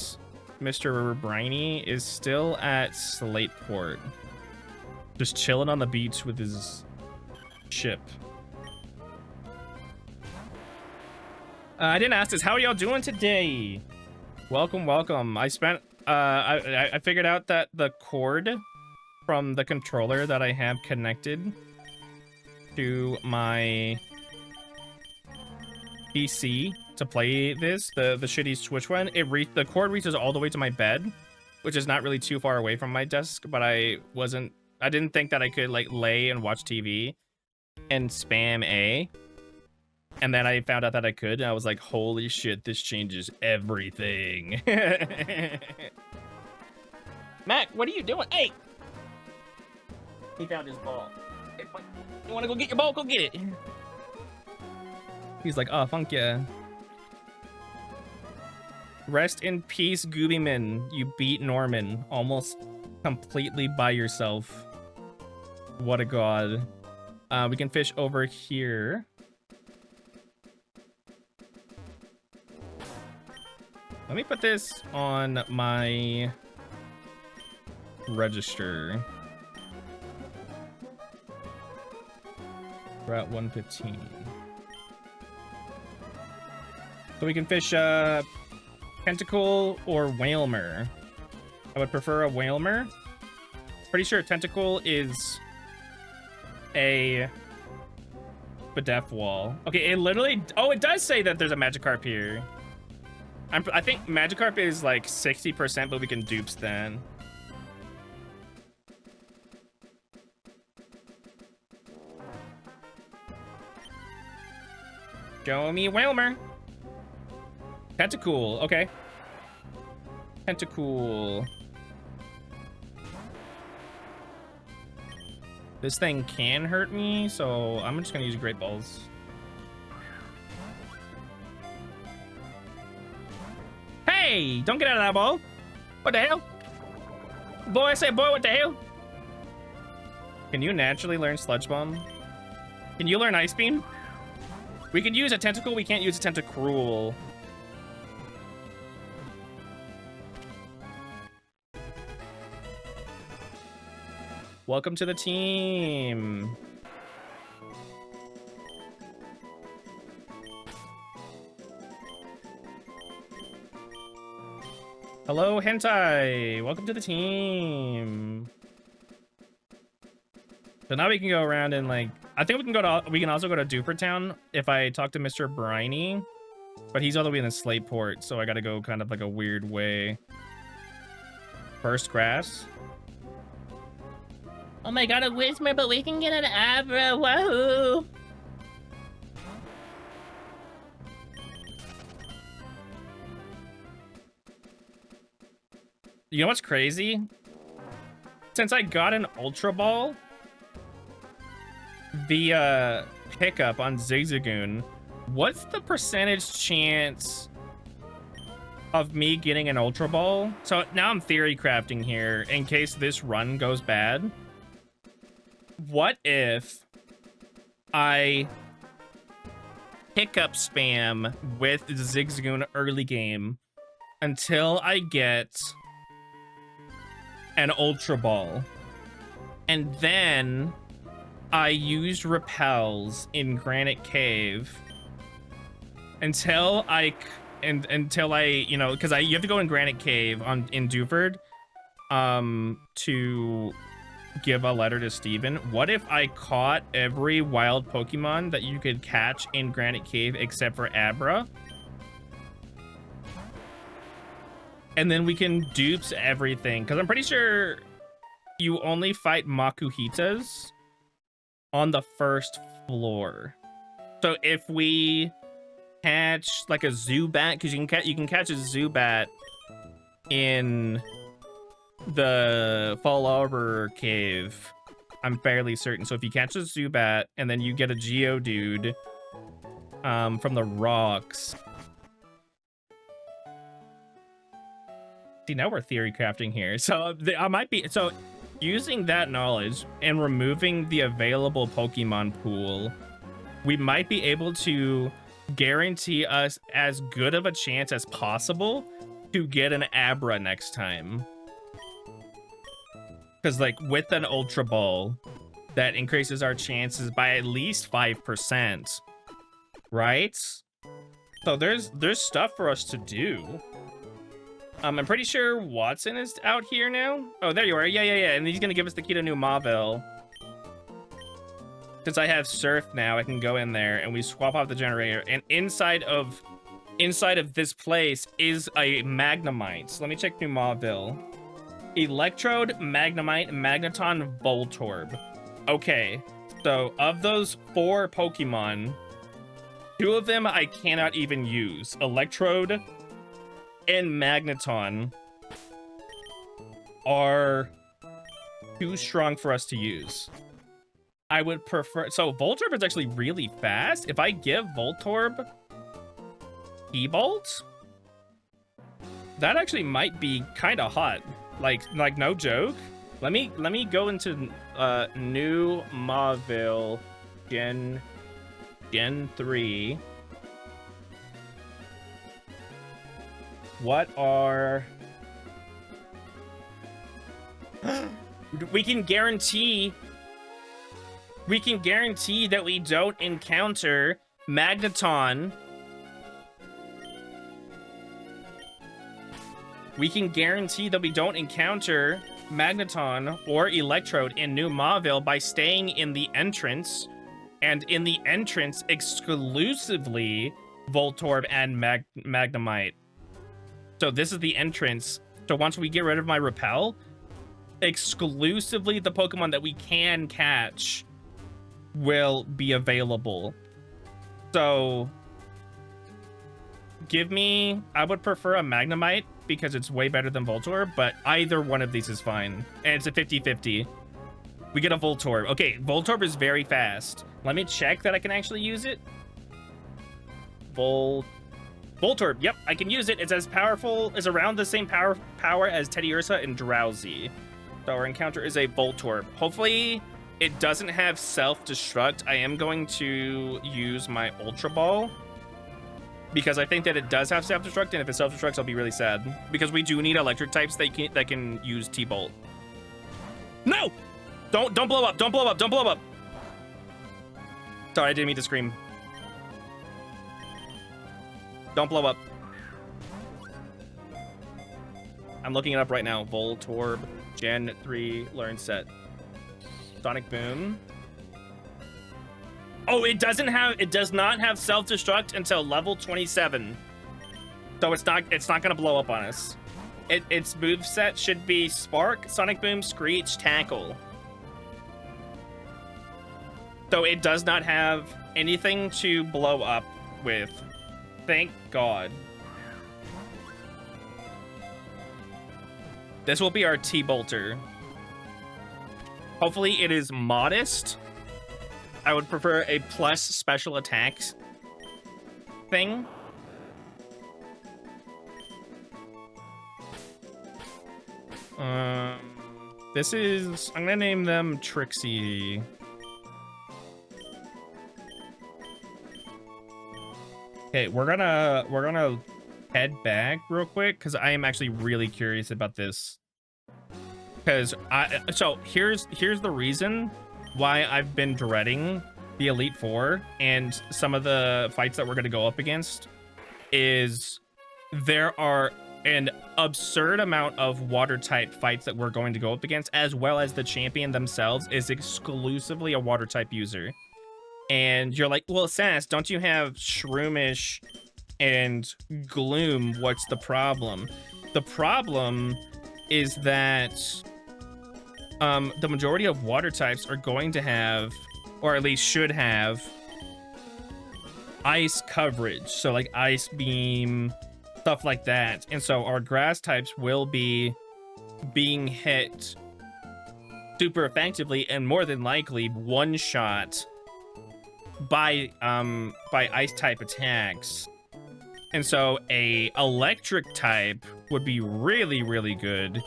Mr. Briny is still at Slateport. Just chilling on the beach with his ship. I didn't ask this. How are y'all doing today? Welcome, welcome. I spent I figured out that the cord from the controller that I have connected to my PC to play this, the shitty Switch one, the cord reaches all the way to my bed, which is not really too far away from my desk, but I didn't think that I could like lay and watch TV and spam A. And then I found out that I could, and I was like, holy shit, this changes everything. Mac, what are you doing? Hey! He found his ball. Hey, you wanna go get your ball? Go get it. He's like, oh, funk yeah. Rest in peace, Goobyman. You beat Norman almost completely by yourself. What a god. We can fish over here. Let me put this on my register. We're at 115. So we can fish Tentacle or Whalmer. I would prefer a Whalmer. Pretty sure Tentacle is a Bedef wall. Okay, it literally... Oh, it does say that there's a Magikarp here. I think Magikarp is like 60%, but we can dupes then. Show me Whalmer. Tentacool, okay. Tentacool. This thing can hurt me, so I'm just gonna use Great Balls. Hey, don't get out of that ball. What the hell? Boy, I say boy, what the hell? Can you naturally learn Sludge Bomb? Can you learn Ice Beam? We could use a Tentacle, we can't use a Tentacruel. Welcome to the team. Hello, Hentai. Welcome to the team. So now we can go around and like, I think we can also go to Duper Town if I talk to Mr. Briny, but he's all the way in the Slateport, so I gotta go kind of like a weird way. First grass. Oh my god, a Whismur, but we can get an Abra. Whoa! You know what's crazy? Since I got an Ultra Ball, the pickup on Zigzagoon, what's the percentage chance of me getting an Ultra Ball? So now I'm theory crafting here in case this run goes bad. What if I pick up spam with Zigzagoon early game until I get an Ultra Ball, and then I use repels in Granite Cave until I, you know, because you have to go in Granite Cave in Dewford to give a letter to Steven. What if I caught every wild Pokemon that you could catch in Granite Cave except for Abra? And then we can dupes everything, because I'm pretty sure you only fight Makuhitas on the first floor. So if we catch like a Zubat, because you can catch a Zubat in the Fall Arbor Cave, I'm fairly certain. So if you catch a Zubat and then you get a Geodude from the rocks. See, now we're theory crafting here. So I might be, so using that knowledge and removing the available Pokemon pool, we might be able to guarantee us as good of a chance as possible to get an Abra next time. Because like with an Ultra Ball, that increases our chances by at least 5%, right? So there's stuff for us to do. I'm pretty sure Watson is out here now. Oh, there you are. Yeah. And he's gonna give us the key to New Mauville. Since I have Surf now, I can go in there and we swap off the generator. And inside of this place is a Magnemite. So let me check New Mauville. Electrode, Magnemite, Magneton, Voltorb. Okay, so of those 4 Pokemon, 2 of them I cannot even use. Electrode and Magneton are too strong for us to use. I would prefer... So Voltorb is actually really fast. If I give Voltorb E-Bolt, that actually might be kind of hot. Like no joke. Let me go into New Mauville Gen 3. What are... we can guarantee that we don't encounter Magneton. We can guarantee that we don't encounter Magneton or Electrode in New Mauville by staying in the entrance, and in the entrance exclusively Voltorb and Magnemite. So this is the entrance. So once we get rid of my Repel, exclusively the Pokemon that we can catch will be available. So I would prefer a Magnemite because it's way better than Voltorb, but either one of these is fine. And it's a 50-50. We get a Voltorb. Okay, Voltorb is very fast. Let me check that I can actually use it. Voltorb, yep, I can use it. It's as powerful, is around the same power as Teddiursa and Drowsy. So our encounter is a Voltorb. Hopefully it doesn't have self-destruct. I am going to use my Ultra Ball, because I think that it does have self-destruct, and if it self-destructs, I'll be really sad. Because we do need electric types that can use T-Bolt. No! Don't blow up! Don't blow up! Don't blow up! Sorry, I didn't mean to scream. Don't blow up. I'm looking it up right now. Voltorb, Gen 3, Learn Set. Sonic Boom. Oh, it does not have self-destruct until level 27. So it's not gonna blow up on us. Its moveset should be Spark, Sonic Boom, Screech, Tackle. So it does not have anything to blow up with. Thank God. This will be our T-Bolter. Hopefully it is modest. I would prefer a plus special attacks thing. This is... I'm gonna name them Trixie. Okay, we're gonna head back real quick because I am actually really curious about this. Because here's the reason why I've been dreading the Elite Four and some of the fights that we're going to go up against is there are an absurd amount of water type fights that we're going to go up against, as well as the champion themselves is exclusively a water type user. And you're like, well, Sass, don't you have Shroomish and Gloom? What's the problem? The problem is that the majority of water types are going to have, or at least should have, ice coverage. So like Ice Beam, stuff like that. And so our grass types will be being hit super effectively and more than likely one shot by ice type attacks. And so a electric type would be really, really good.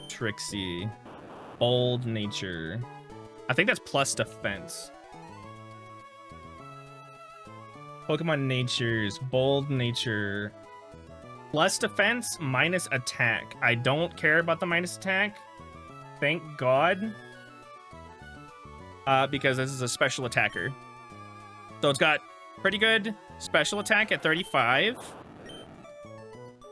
Trixie. Bold Nature. I think that's plus defense. Pokemon Natures. Bold Nature. Plus defense, minus attack. I don't care about the minus attack. Thank God. Because this is a special attacker. So it's got pretty good special attack at 35.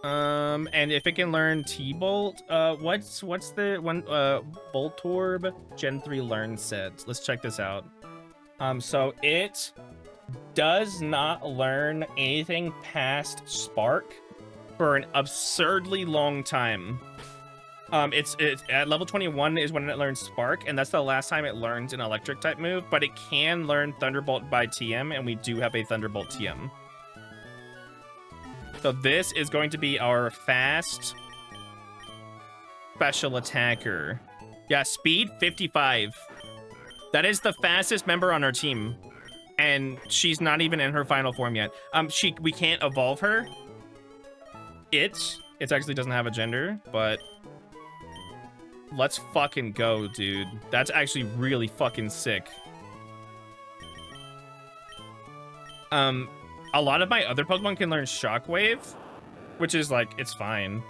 And if it can learn T-Bolt, what's the one, Voltorb Gen 3 learn set? Let's check this out. So it does not learn anything past Spark for an absurdly long time. It's at level 21 is when it learns Spark, and that's the last time it learns an electric type move, but it can learn Thunderbolt by TM, and we do have a Thunderbolt TM. So this is going to be our fast special attacker. Yeah, speed 55. That is the fastest member on our team. And she's not even in her final form yet. We can't evolve her. It actually doesn't have a gender, but let's fucking go, dude. That's actually really fucking sick. A lot of my other Pokemon can learn Shockwave, which is like, it's fine.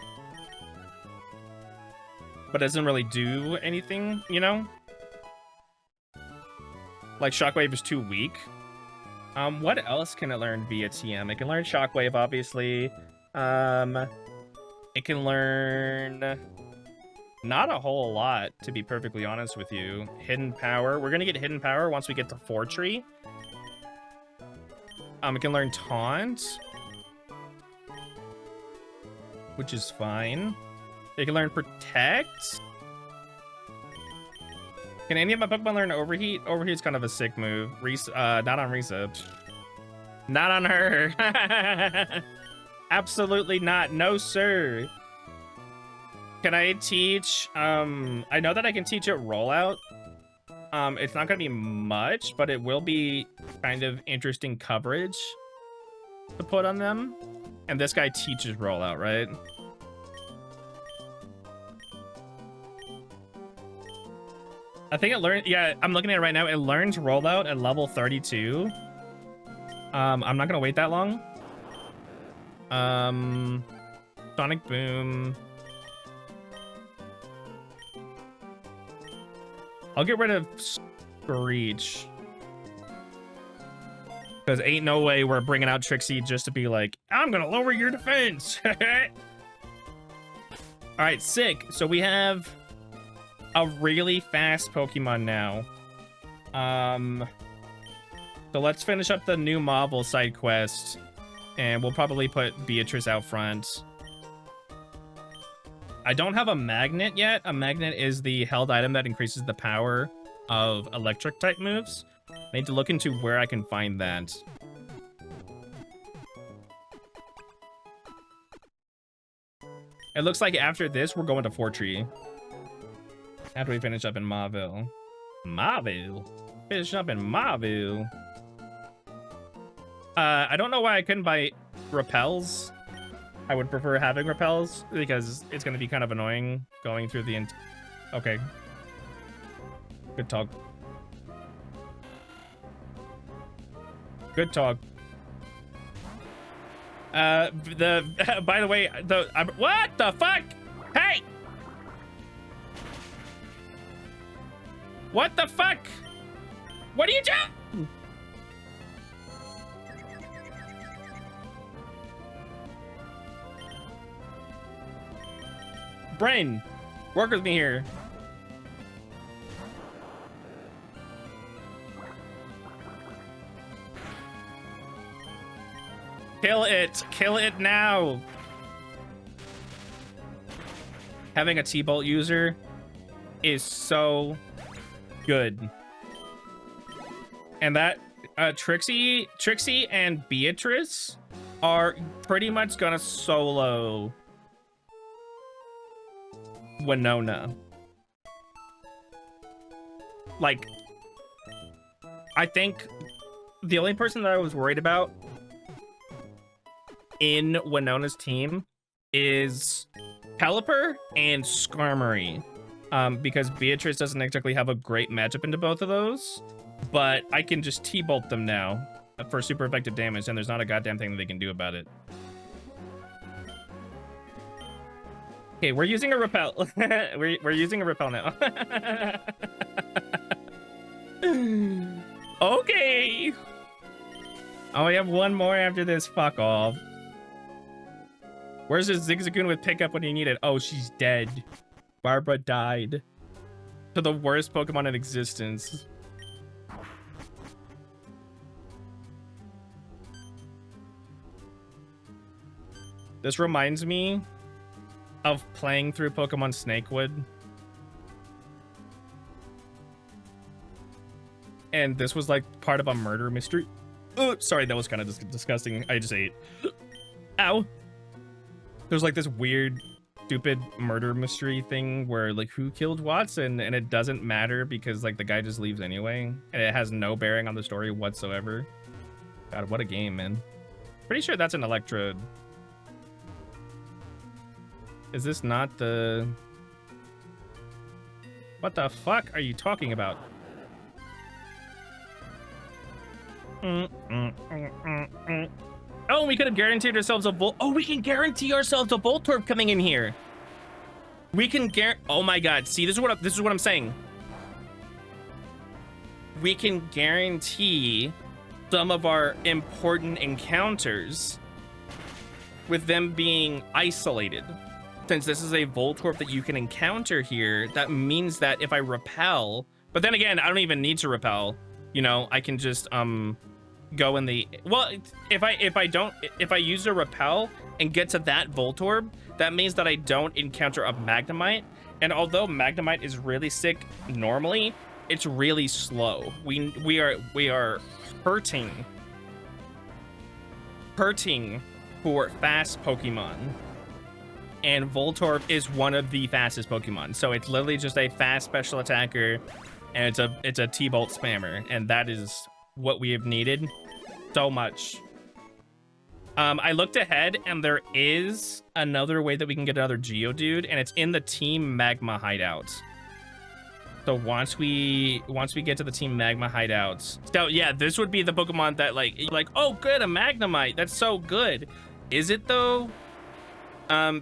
But doesn't really do anything, you know? Like, Shockwave is too weak. What else can it learn via TM? It can learn Shockwave, obviously. It can learn not a whole lot, to be perfectly honest with you. Hidden Power. We're gonna get Hidden Power once we get to Fortree. It can learn Taunt, which is fine. It can learn Protect. Can any of my Pokemon learn Overheat? Overheat's kind of a sick move. Not on Risa. Not on her. Absolutely not. No, sir. Can I teach? I know that I can teach it Rollout. It's not gonna be much, but it will be kind of interesting coverage to put on them. And this guy teaches Rollout, right? I think it learned. Yeah, I'm looking at it right now. It learns Rollout at level 32. I'm not gonna wait that long. Sonic Boom. I'll get rid of Screech. Because ain't no way we're bringing out Trixie just to be like, I'm gonna lower your defense. Alright, sick. So we have a really fast Pokemon now. So let's finish up the new Marvel side quest. And we'll probably put Beatrice out front. I don't have a magnet yet. A magnet is the held item that increases the power of electric type moves. I need to look into where I can find that. It looks like after this, we're going to Fortree. After we finish up in Mauville. Mauville? Finish up in Mauville. I don't know why I couldn't buy repels. I would prefer having repels because it's going to be kind of annoying going through the okay. Good talk. Good talk. By the way, what the fuck? Hey! What the fuck? What are you doing? Brain, work with me here. Kill it. Kill it now. Having a T-Bolt user is so good. And that Trixie and Beatrice are pretty much gonna solo Winona. Like, I think the only person that I was worried about in Winona's team is Caliper and Skarmory. Because Beatrice doesn't exactly have a great matchup into both of those. But I can just T-Bolt them now for super effective damage, and there's not a goddamn thing that they can do about it. Okay, we're using a repel. we're using a repel now. Okay. Oh, we have one more after this. Fuck off. Where's this Zigzagoon with pickup when you need it? Oh, she's dead. Barbara died to the worst Pokemon in existence. This reminds me of playing through Pokemon Snakewood. And this was like part of a murder mystery. Oh, sorry, that was kind of disgusting. I just ate. Ow. There's like this weird, stupid murder mystery thing where like who killed Watson, and it doesn't matter because like the guy just leaves anyway. And it has no bearing on the story whatsoever. God, what a game, man. Pretty sure that's an Electrode. Is this not the... What the fuck are you talking about? Oh, we could have guaranteed ourselves a Volt... Oh, we can guarantee ourselves a Voltorb coming in here. We can oh my god. See, this is what I'm saying. We can guarantee some of our important encounters with them being isolated. Since this is a Voltorb that you can encounter here, that means that if I repel, but then again, I don't even need to repel. You know, I can just go in the, well, if I use a repel and get to that Voltorb, that means that I don't encounter a Magnemite. And although Magnemite is really sick normally, it's really slow. We are hurting for fast Pokemon. And Voltorb is one of the fastest Pokemon. So it's literally just a fast special attacker, and it's a T-Bolt spammer, and that is what we have needed so much. I looked ahead, and there is another way that we can get another Geodude, and it's in the Team Magma hideout. So once we get to the Team Magma hideout, so yeah, this would be the Pokemon that like oh good, a Magnemite, that's so good. Is it though?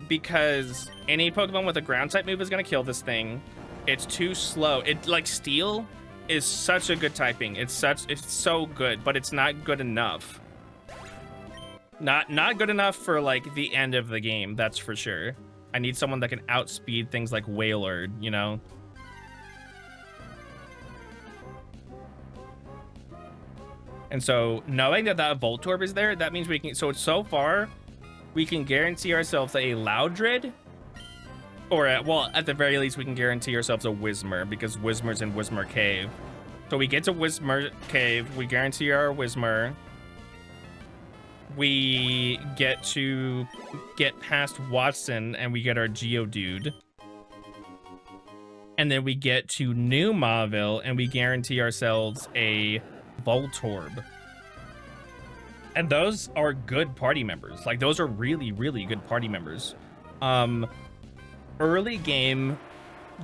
Because any Pokemon with a ground type move is gonna kill this thing. It's too slow. It like Steel is such a good typing. It's so good, but it's not good enough. Not good enough for like the end of the game, that's for sure. I need someone that can outspeed things like Wailord, you know? And so knowing that that Voltorb is there, that means we can, so far, we can guarantee ourselves a Loudred, or at the very least, we can guarantee ourselves a Whismur, because Whismur's in Whismur Cave. So we get to Whismur Cave, we guarantee our Whismur. We get to get past Watson, and we get our Geodude. And then we get to New Mauville, and we guarantee ourselves a Voltorb. And those are good party members. Like, those are really, really good party members. Early game,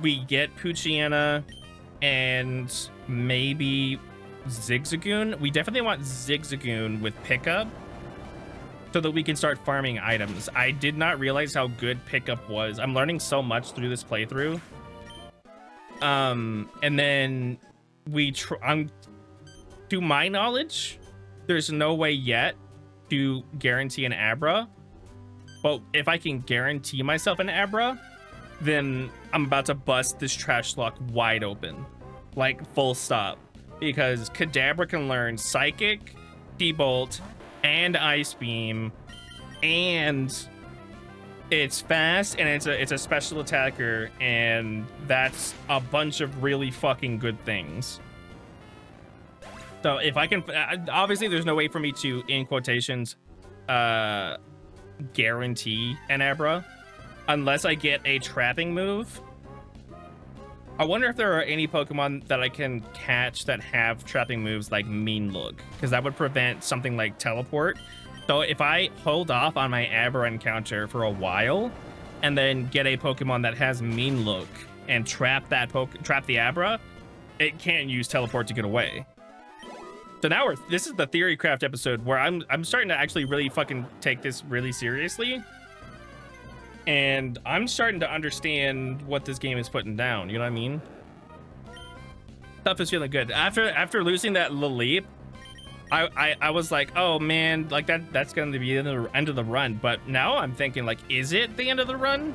we get Poochyena and maybe Zigzagoon. We definitely want Zigzagoon with pickup so that we can start farming items. I did not realize how good pickup was. I'm learning so much through this playthrough. And then to my knowledge, there's no way yet to guarantee an Abra. But if I can guarantee myself an Abra, then I'm about to bust this Trashlock wide open. Like, full stop. Because Kadabra can learn Psychic, T-Bolt, and Ice Beam. And it's fast, and it's a special attacker. And that's a bunch of really fucking good things. So if I can, obviously there's no way for me to, in quotations, guarantee an Abra unless I get a trapping move. I wonder if there are any Pokemon that I can catch that have trapping moves like Mean Look, because that would prevent something like Teleport. So if I hold off on my Abra encounter for a while and then get a Pokemon that has Mean Look and trap the Abra, it can't use Teleport to get away. So now this is the Theorycraft episode where I'm starting to actually really fucking take this really seriously. And I'm starting to understand what this game is putting down. You know what I mean? Stuff is feeling good. After losing that little leap, I was like, oh man, like that's going to be the end of the run. But now I'm thinking, like, is it the end of the run?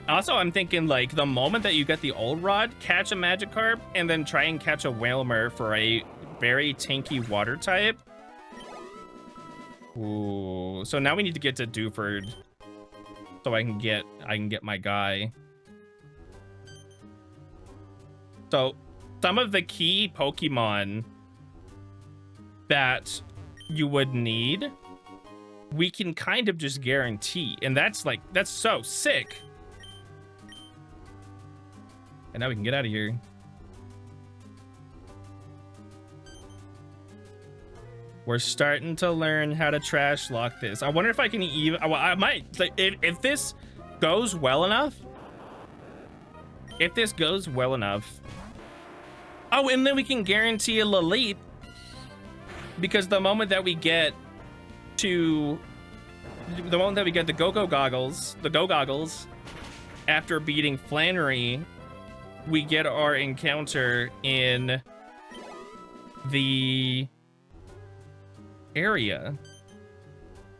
Also, I'm thinking, like, the moment that you get the old rod, catch a Magikarp, and then try and catch a Whalmer for a very tanky water type. Ooh, so now we need to get to Dewford, so I can get my guy. So some of the key Pokemon that you would need, we can kind of just guarantee, and that's so sick. And now we can get out of here. We're starting to learn how to trash lock this. I wonder if I can even, well, I might, like, if this goes well enough. If this goes well enough. Oh, and then we can guarantee a Leap. Because the moment that we get to, the moment that we get the Go Goggles, after beating Flannery, we get our encounter in the area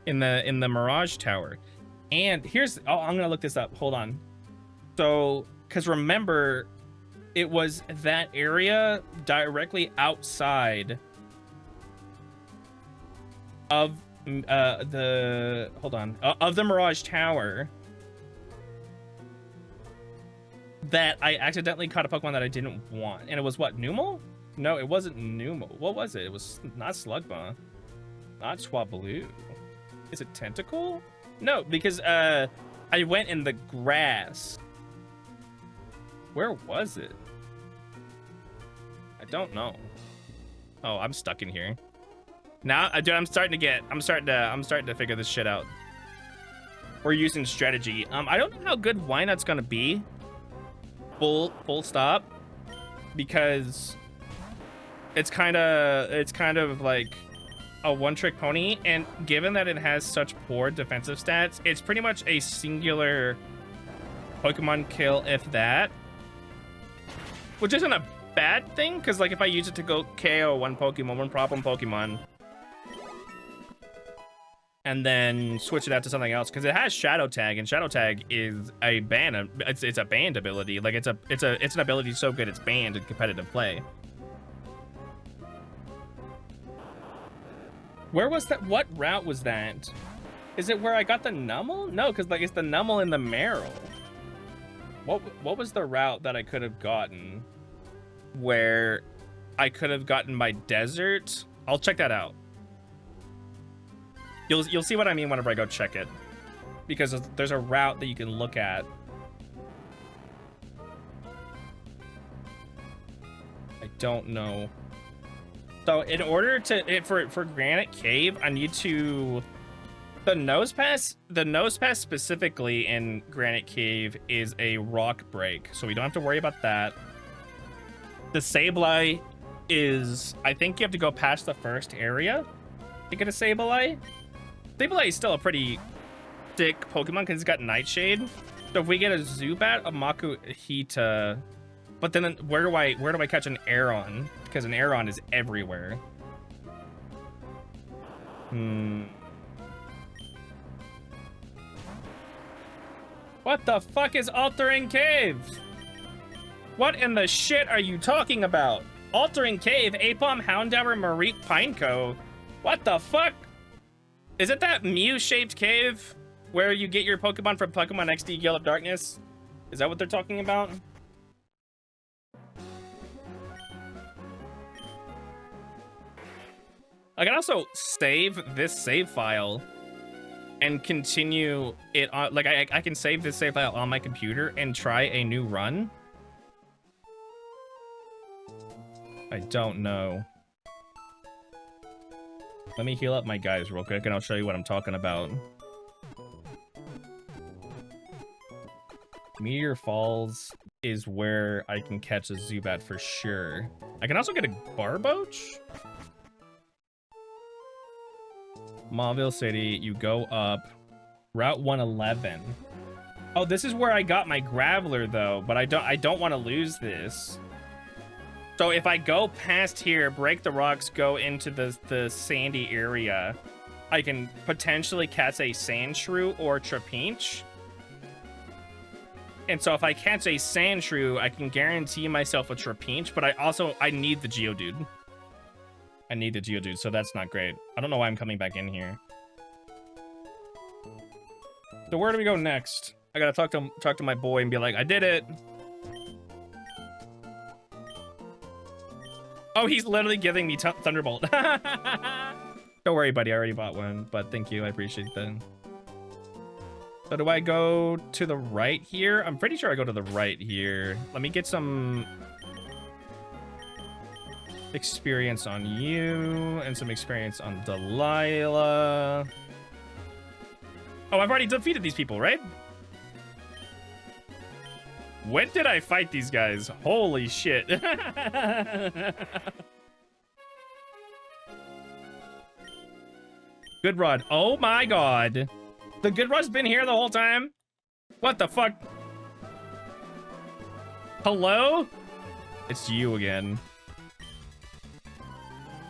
in the Mirage Tower. And here's, oh, I'm gonna look this up, hold on. So, because remember, it was that area directly outside of the, hold on, of the Mirage Tower, that I accidentally caught a Pokemon that I didn't want. And it was what, Numel? No, it wasn't Numel. What was it? It was not Slugma. Not Swablu. Is it Tentacle? No, because I went in the grass. Where was it? I don't know. Oh, I'm stuck in here. Now, dude, I'm starting to figure this shit out. We're using strategy. I don't know how good Wynut's gonna be. Full stop, because it's kind of like a one-trick pony, and given that it has such poor defensive stats, it's pretty much a singular Pokemon kill, if that, which isn't a bad thing, because like if I use it to go KO one problem Pokemon, and then switch it out to something else, because it has Shadow Tag, and Shadow Tag is a ban. It's a banned ability. Like it's an ability so good it's banned in competitive play. Where was that? What route was that? Is it where I got the Numel? No, because like it's the Numel in the Marill. What was the route that I could have gotten where I could have gotten my desert? I'll check that out. You'll see what I mean whenever I go check it, because there's a route that you can look at. I don't know. So in order to for Granite Cave, I need to, the nose pass specifically in Granite Cave is a rock break, so we don't have to worry about that. The Sableye is, I think you have to go past the first area to get a Sableye. Sableye is still a pretty sick Pokemon because it's got Nightshade. So if we get a Zubat, a Makuhita, but then where do I catch an Aeron? Because an Aeron is everywhere. What the fuck is Altering Cave? What in the shit are you talking about? Altering Cave, Apom, Houndour, Mareep, Pineco. What the fuck? Is it that Mew-shaped cave where you get your Pokemon from Pokemon XD Gale of Darkness? Is that what they're talking about? I can also save this save file and continue it on, like I can save this save file on my computer and try a new run. I don't know. Let me heal up my guys real quick and I'll show you what I'm talking about. Meteor Falls is where I can catch a Zubat for sure. I can also get a Barboach. Mauville City, you go up, Route 111. Oh, this is where I got my Graveler though, but I don't want to lose this. So if I go past here, break the rocks, go into the sandy area, I can potentially catch a Sandshrew or Trapinch. And so if I catch a Sandshrew, I can guarantee myself a Trapinch, but I need the Geodude. I need the Geodude, so that's not great. I don't know why I'm coming back in here. So where do we go next? I gotta talk to my boy and be like, I did it. Oh, he's literally giving me Thunderbolt. Don't worry, buddy. I already bought one, but thank you. I appreciate that. So do I go to the right here? I'm pretty sure I go to the right here. Let me get some experience on you and some experience on Delilah. Oh, I've already defeated these people, right? When did I fight these guys? Holy shit. Good Rod. Oh my god. The Good Rod's been here the whole time? What the fuck? Hello? It's you again.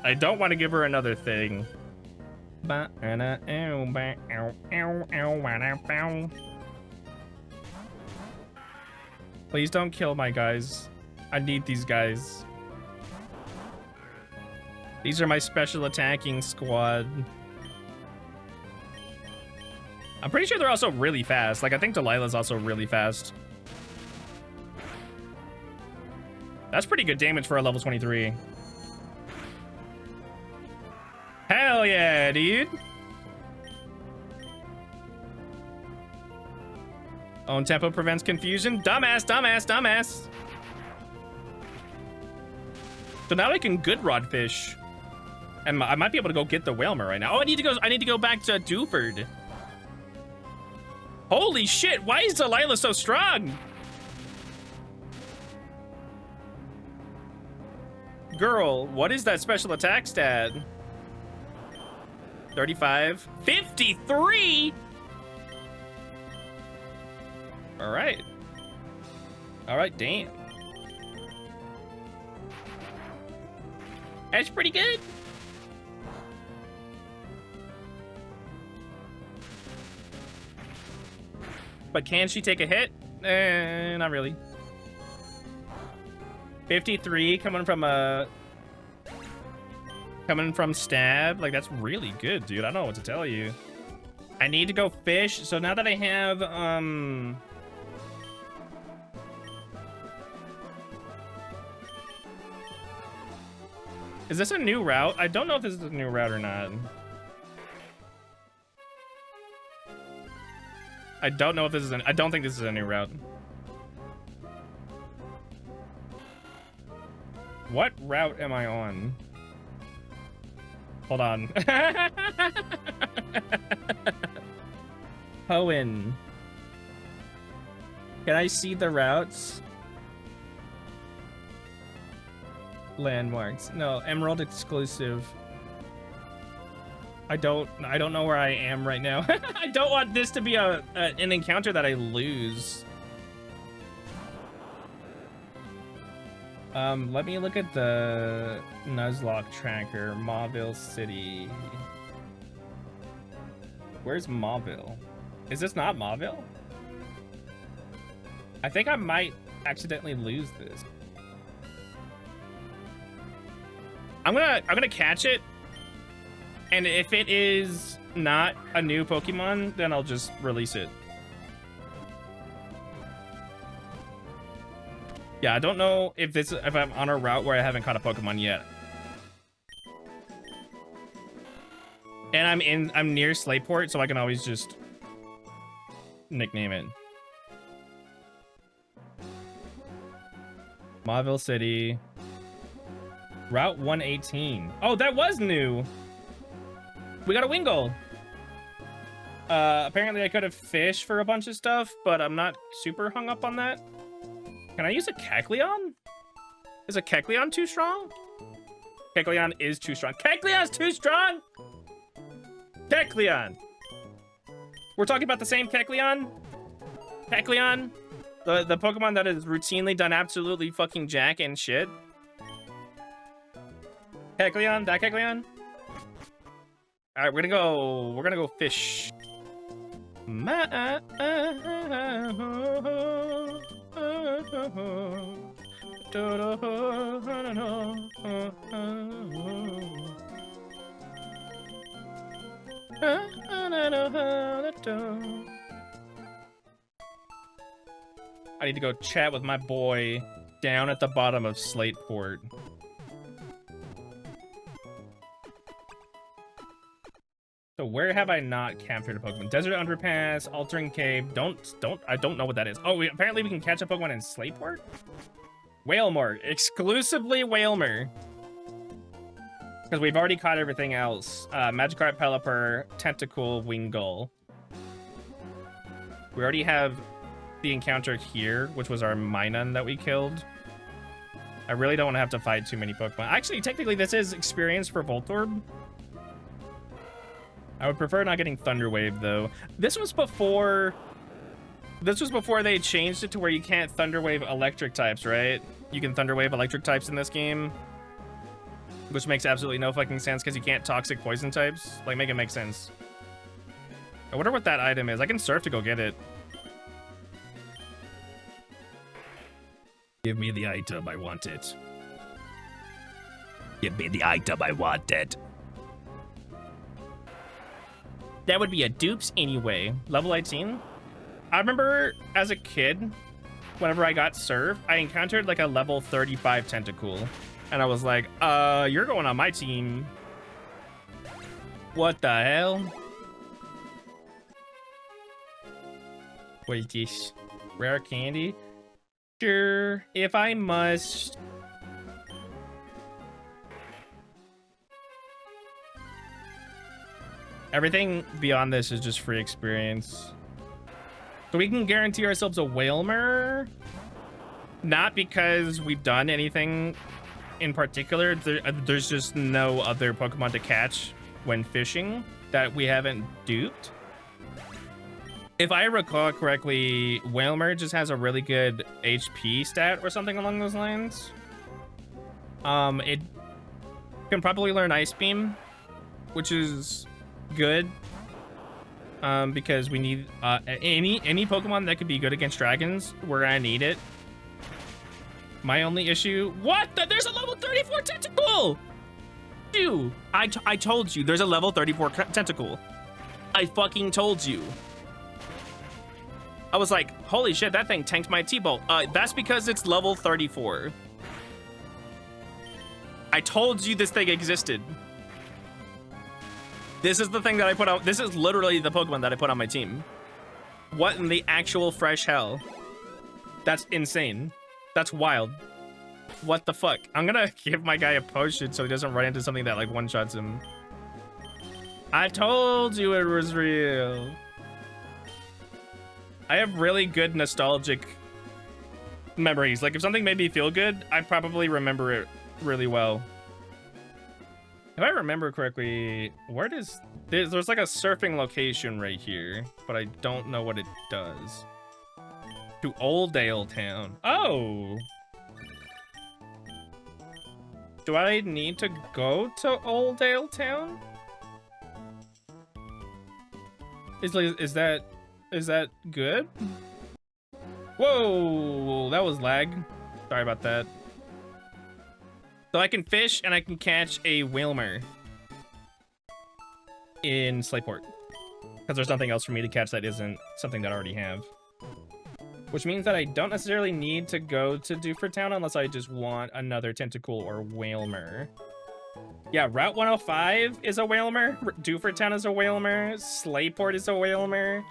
I don't want to give her another thing. Please don't kill my guys. I need these guys. These are my special attacking squad. I'm pretty sure they're also really fast. Like, I think Delilah's also really fast. That's pretty good damage for a level 23. Hell yeah, dude. Own tempo prevents confusion. Dumbass, dumbass, dumbass. So now I can Good Rod fish. And I might be able to go get the Whalmer right now. Oh, I need to go back to Dewford. Holy shit, why is Delilah so strong? Girl, what is that special attack stat? 35. 53? All right. All right, damn. That's pretty good. But can she take a hit? Not really. 53 coming from stab. Like, that's really good, dude. I don't know what to tell you. I need to go fish. So now that I have is this a new route? I don't know if this is a new route or not. I don't know if this is I don't think this is a new route. What route am I on? Hold on. Hoenn. Can I see the routes? Landmarks. No, Emerald exclusive. I don't know where I am right now. I don't want this to be an encounter that I lose. Let me look at the Nuzlocke tracker. Mauville City. Where's Mauville? Is this not Mauville? I think I might accidentally lose this. I'm gonna catch it. And if it is not a new Pokemon, then I'll just release it. Yeah, I don't know if I'm on a route where I haven't caught a Pokemon yet. And I'm near Slateport, so I can always just nickname it. Mauville City. Route 118. Oh, that was new. We got a Wingull. Apparently I could have fished for a bunch of stuff, but I'm not super hung up on that. Can I use a Kecleon? Is a Kecleon too strong? Kecleon is too strong. Kecleon's too strong! Kecleon! We're talking about the same Kecleon? Kecleon? The Pokemon that has routinely done absolutely fucking jack and shit? Kecleon? That Kecleon? Alright, we're gonna go fish. I need to go chat with my boy down at the bottom of Slateport. So where have I not captured a Pokemon? Desert Underpass, Altering Cave. I don't know what that is. Oh, apparently we can catch a Pokemon in Slateport? Wailmer. Exclusively Wailmer. Because we've already caught everything else. Magikarp, Pelipper, Tentacool, Wingull. We already have the encounter here, which was our Minun that we killed. I really don't want to have to fight too many Pokemon. Actually, technically, this is experience for Voltorb. I would prefer not getting Thunder Wave, though. This was before they changed it to where you can't Thunder Wave electric types, right? You can Thunder Wave electric types in this game. Which makes absolutely no fucking sense because you can't Toxic Poison types. Like, make it make sense. I wonder what that item is. I can surf to go get it. Give me the item, I want it. Give me the item, I want it. That would be a dupes anyway. Level 18? I remember as a kid, whenever I got served, I encountered like a level 35 Tentacool. And I was like, you're going on my team. What the hell? Wait, this rare candy? Sure, if I must. Everything beyond this is just free experience. So we can guarantee ourselves a Wailmer. Not because we've done anything in particular. There's just no other Pokemon to catch when fishing that we haven't duped. If I recall correctly, Wailmer just has a really good HP stat or something along those lines. It can probably learn Ice Beam, which is good. Because we need any Pokemon that could be good against dragons, we're gonna need it. My only issue... What? There's a level 34 Tentacool! Dude, I told you there's a level 34 Tentacool. I fucking told you. I was like, holy shit, that thing tanked my T-Bolt. That's because it's level 34. I told you this thing existed. This is the thing that I put out. This is literally the Pokemon that I put on my team. What in the actual fresh hell? That's insane. That's wild. What the fuck? I'm gonna give my guy a potion so he doesn't run into something that like one-shots him. I told you it was real. I have really good nostalgic memories. Like if something made me feel good, I probably remember it really well. If I remember correctly, where does... There's like a surfing location right here, but I don't know what it does. To Oldale Town. Oh! Do I need to go to Oldale Town? Is that good? Whoa! That was lag. Sorry about that. So I can fish and I can catch a Wailmer in Slateport. Because there's nothing else for me to catch that isn't something that I already have. Which means that I don't necessarily need to go to Dewford Town unless I just want another Tentacool or Wailmer. Yeah, Route 105 is a Wailmer. Dewford Town is a Wailmer. Slateport is a Wailmer.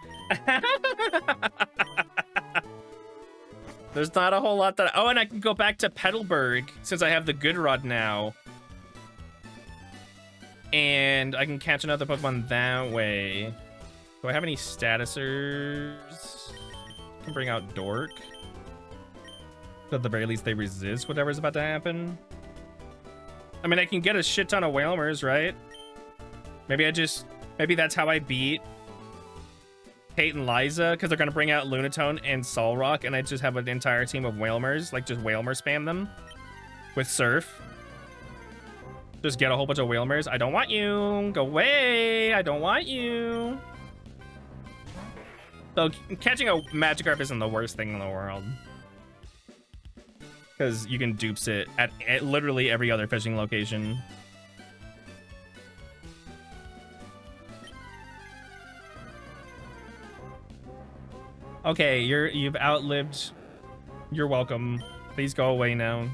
There's not a whole lot that... Oh, and I can go back to Petalburg since I have the Good Rod now. And I can catch another Pokemon that way. Do I have any statusers? I can bring out Dork. So at the very least they resist whatever's about to happen. I mean, I can get a shit ton of Wailmers, right? Maybe that's how I beat Kate and Liza, because they're gonna bring out Lunatone and Solrock, and I just have an entire team of Whalmers, like just Whalmer spam them with Surf. Just get a whole bunch of Whalmers. I don't want you. Go away. I don't want you. So catching a Magikarp isn't the worst thing in the world, because you can dupes it at literally every other fishing location. Okay, you've outlived. You're welcome. Please go away now.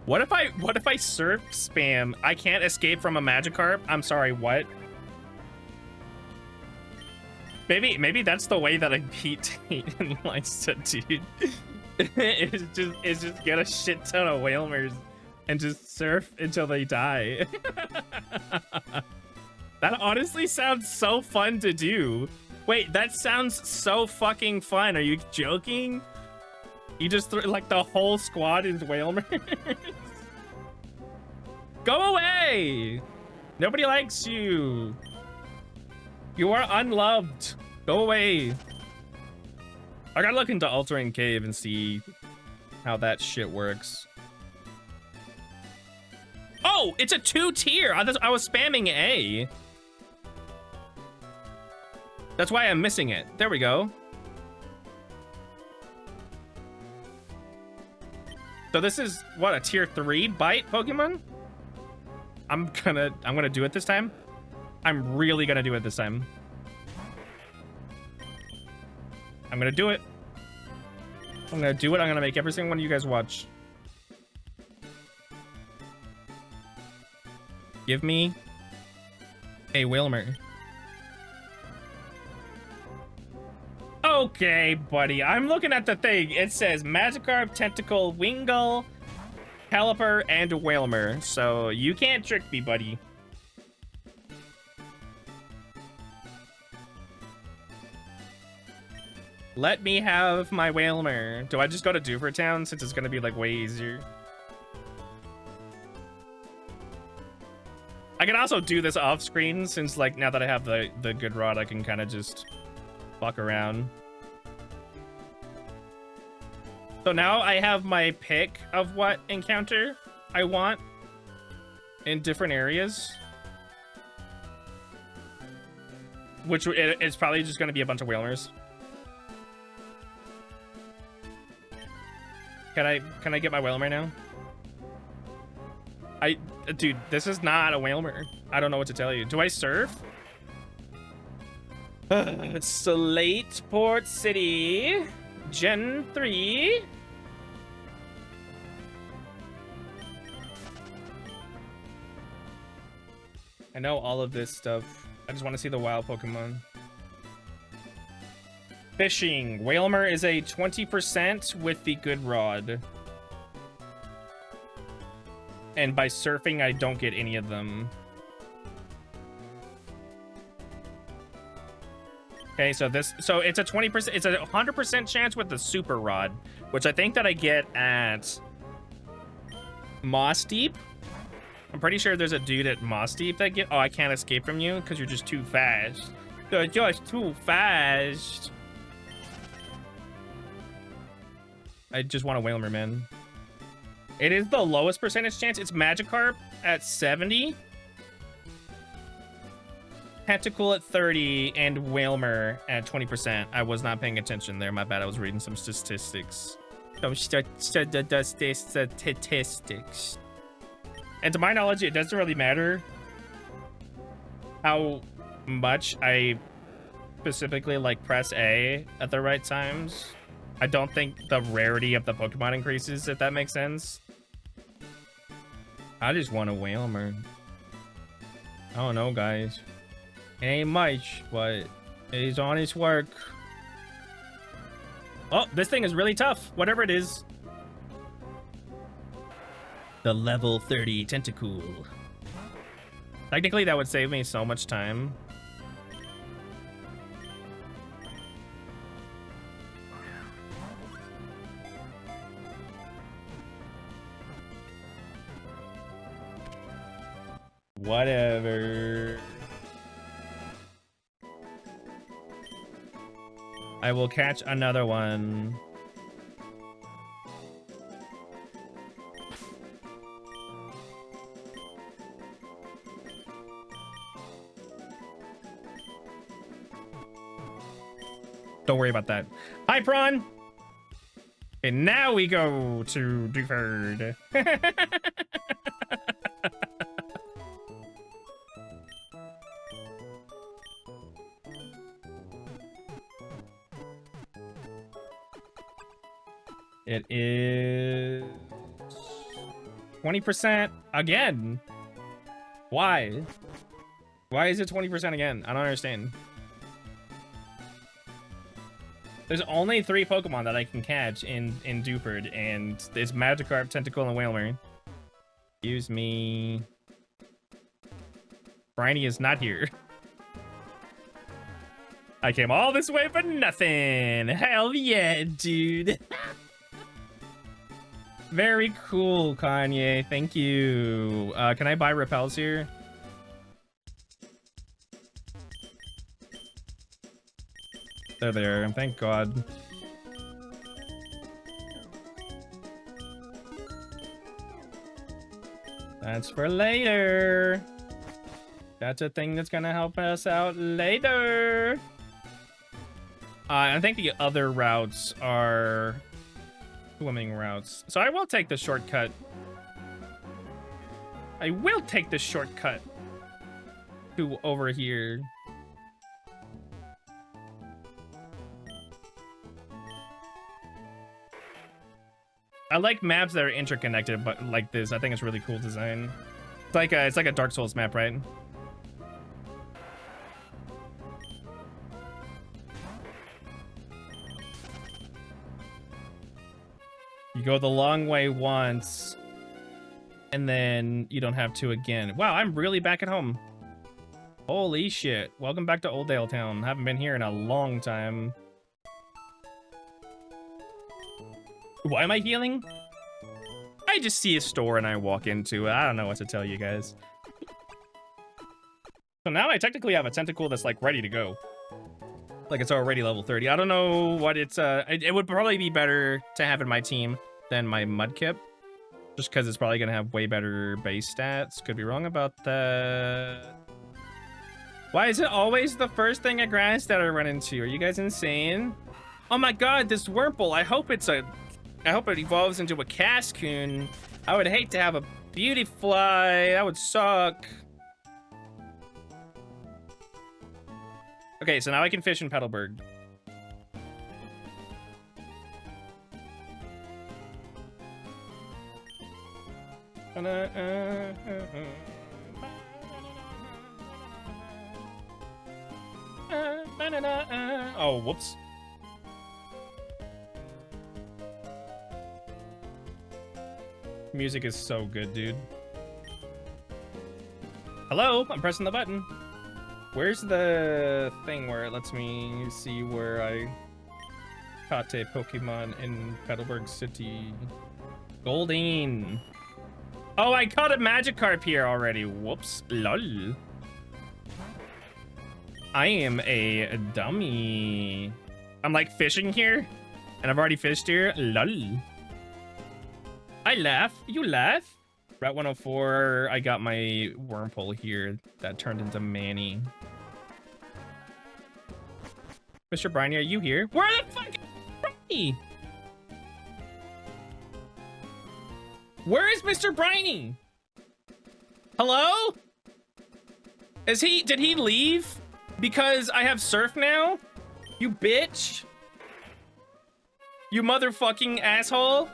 What if I surf spam? I can't escape from a Magikarp. I'm sorry, what? Maybe that's the way that I beat Tate and Liza, dude. is just get a shit ton of Whalmers and just surf until they die. That honestly sounds so fun to do. Wait, that sounds so fucking fun. Are you joking? You just threw like the whole squad is Whalmers. Go away! Nobody likes you. You are unloved. Go away. I gotta look into Altering Cave and see how that shit works. Oh, it's a 2-tier. I was spamming A. That's why I'm missing it. There we go. So this is what, a tier 3 bite Pokemon? I'm gonna do it this time. I'm really gonna do it this time. I'm gonna do it. I'm gonna do it. I'm gonna make every single one of you guys watch. Give me a Whalmer. Okay, buddy. I'm looking at the thing. It says Magikarp, Tentacle, Wingull, Caliper, and Whalmer. So you can't trick me, buddy. Let me have my Whalmer. Do I just go to Doofer Town since it's gonna be like way easier? I can also do this off screen since like now that I have the good rod, I can kind of just fuck around. So now I have my pick of what encounter I want in different areas. Which it's probably just going to be a bunch of Whalmers. Can I get my Whalmer now? Dude, this is not a Whalmer. I don't know what to tell you. Do I surf? Slate Port City, Gen 3. I know all of this stuff. I just want to see the wild Pokemon. Fishing. Whalmer is a 20% with the good rod. And by surfing, I don't get any of them. Okay, so it's a 20%, it's a 100% chance with the super rod, which I think that I get at Moss Deep. I'm pretty sure there's a dude at Moss Deep that oh, I can't escape from you because you're just too fast. You're just too fast. I just want a Whalmer, man. It is the lowest percentage chance. It's Magikarp at 70. Tentacle at 30 and Whalmer at 20%. I was not paying attention there. My bad. I was reading some statistics. Statistics. And to my knowledge, it doesn't really matter how much I specifically like press A at the right times. I don't think the rarity of the Pokemon increases, if that makes sense. I just want a Whalmer. I don't know, guys. It ain't much, but it's honest work. Oh, this thing is really tough. Whatever it is. The level 30 Tentacool. Technically, that would save me so much time. Whatever. I will catch another one. Don't worry about that. Hi, Prawn! And now we go to Duford. It is 20% again. Why? Why is it 20% again? I don't understand. There's only 3 Pokemon that I can catch in Duford, and it's Magikarp, Tentacle, and Whalmer. Excuse me. Briny is not here. I came all this way for nothing. Hell yeah, dude. Very cool, Kanye. Thank you. Can I buy repels here? They're there, thank God. That's for later. That's a thing that's gonna help us out later. I think the other routes are swimming routes. So I will take the shortcut. I will take the shortcut to over here. I like maps that are interconnected, but like this, I think it's really cool design. It's like a Dark Souls map, right? You go the long way once, and then you don't have to again. Wow, I'm really back at home. Holy shit. Welcome back to Oldale Town. Haven't been here in a long time. Why am I healing? I just see a store and I walk into it. I don't know what to tell you guys. So now I technically have a Tentacle that's like ready to go. Like it's already level 30. I don't know what it's it would probably be better to have in my team than my Mudkip. Just because it's probably gonna have way better base stats. Could be wrong about that. Why is it always the first thing at grass that I run into? Are you guys insane? Oh my god, this Wurmple. I hope it evolves into a Cascoon. I would hate to have a Beautyfly. That would suck. Okay, so now I can fish in Petalburg. Oh, whoops. Music is so good, dude. Hello, I'm pressing the button. Where's the thing where it lets me see where I caught a Pokemon in Petalburg City? Goldeen. Oh, I caught a Magikarp here already. Whoops. Lol. I am a dummy. I'm like fishing here, and I've already fished here. Lol. I laugh. You laugh. Route 104. I got my Wurmple here that turned into Manny. Mr. Briny, are you here? Where the fuck is Briny? Where is Mr. Briny? Hello? Did he leave? Because I have surf now? You bitch. You motherfucking asshole.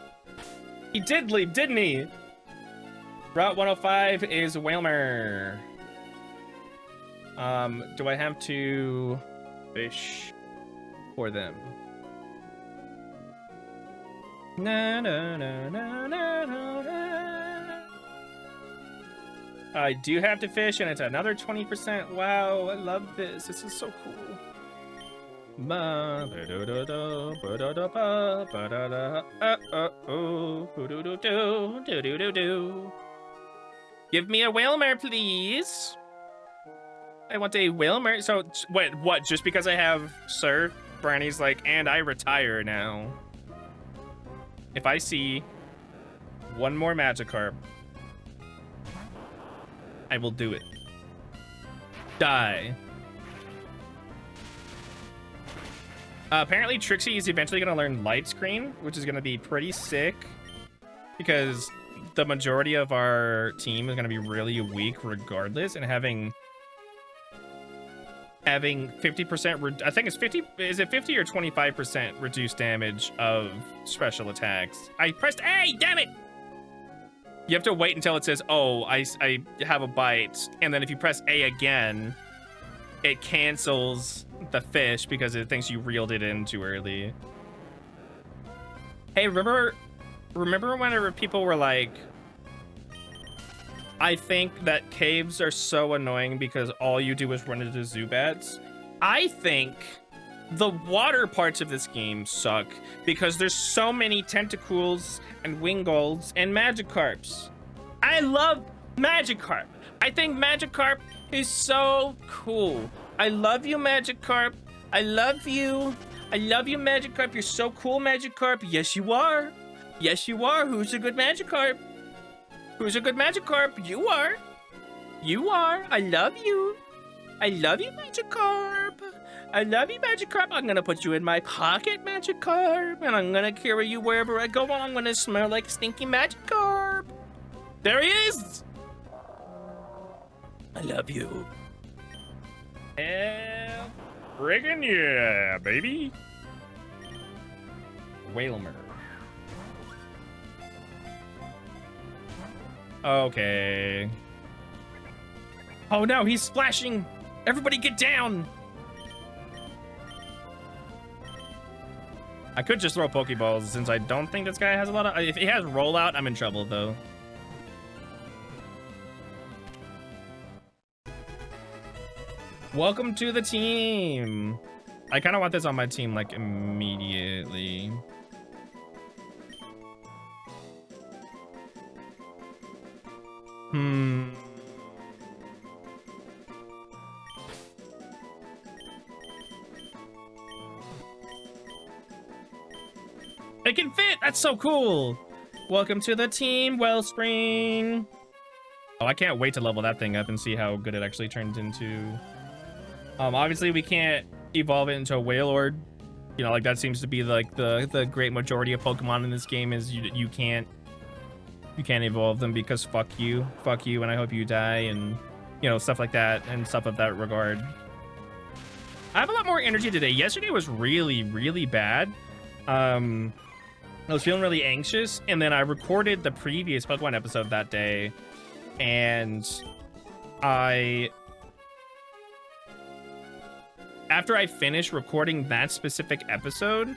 He did leave, didn't he? Route 105 is Whalmer. Do I have to fish for them? Na, na, na, na, na, na. I do have to fish, and it's another 20%. Wow, I love this. This is so cool. Give me a Whalmer, please. I want a Whalmer. So, wait, what? Just because I have Surf Barney's like, and I retire now. If I see one more Magikarp, I will do it. Die. Apparently Trixie is eventually going to learn Light Screen, which is going to be pretty sick because the majority of our team is going to be really weak regardless, and having 50%, I think it's 50, is it 50 or 25% reduced damage of special attacks? I pressed A, damn it! You have to wait until it says, oh, I have a bite, and then if you press A again, it cancels the fish because it thinks you reeled it in too early. Hey, remember whenever people were like, I think that caves are so annoying because all you do is run into Zubats? I think the water parts of this game suck because there's so many Tentacools and Wingolds and Magikarps. I love Magikarp. I think Magikarp is so cool. I love you, Magikarp. I love you. I love you, Magikarp. You're so cool, Magikarp. Yes, you are. Yes, you are. Who's a good Magikarp? Who's a good Magikarp? You are. You are. I love you. I love you, Magikarp. I love you, Magikarp. I'm gonna put you in my pocket, Magikarp, and I'm gonna carry you wherever I go. I'm gonna smell like stinky Magikarp. There he is. I love you. And friggin' yeah, baby. Whalmer. Okay. Oh no, he's splashing. Everybody get down. I could just throw Pokeballs since I don't think this guy has a lot of... If he has rollout, I'm in trouble though. Welcome to the team. I kind of want this on my team like immediately. It can fit. That's so cool. Welcome to the team, Wellspring. Oh, I can't wait to level that thing up and see how good it actually turns into. Obviously we can't evolve it into a Wailord. You know, like that seems to be like the great majority of Pokemon in this game is you can't evolve them because fuck you, and I hope you die, and you know, stuff like that and stuff of that regard. I have a lot more energy today. Yesterday was really, really bad. I was feeling really anxious, and then I recorded the previous Pokemon episode that day, and after I finished recording that specific episode,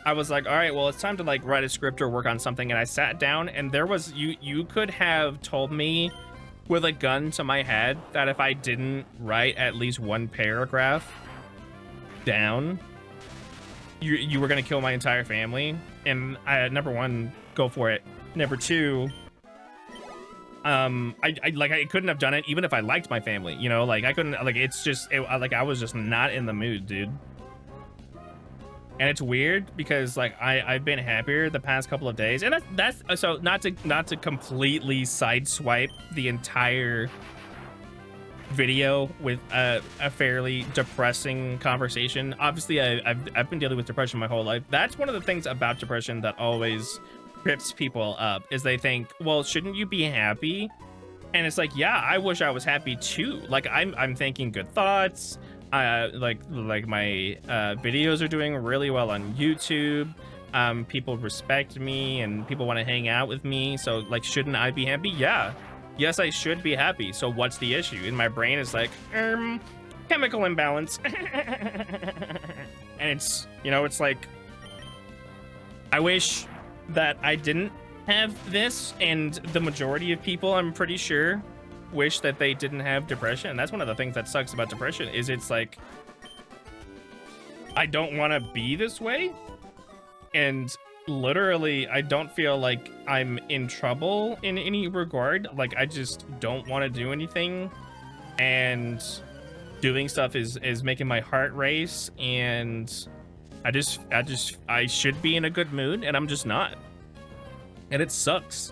I was like, all right, well, it's time to like write a script or work on something. And I sat down, and there was, you could have told me with a gun to my head that if I didn't write at least one paragraph down, you were gonna kill my entire family. And number one, go for it. Number two, I couldn't have done it even if I liked my family, you know, like I couldn't, like it's just like I was just not in the mood, dude. And it's weird because like I've been happier the past couple of days, and that's so not to completely sideswipe the entire video with a fairly depressing conversation. Obviously I've been dealing with depression my whole life. That's one of the things about depression that always trips people up, is they think, well, shouldn't you be happy? And it's like, yeah, I wish I was happy too. Like I'm thinking good thoughts. Like my videos are doing really well on YouTube. People respect me and people want to hang out with me. So like, shouldn't I be happy? Yeah. Yes, I should be happy. So what's the issue? And my brain is like, chemical imbalance. And it's, you know, it's like, I wish that I didn't have this, and the majority of people, I'm pretty sure, wish that they didn't have depression. And that's one of the things that sucks about depression, is it's like, I don't want to be this way, and literally I don't feel like I'm in trouble in any regard. Like I just don't want to do anything, and doing stuff is making my heart race, and I should be in a good mood, and I'm just not. And it sucks.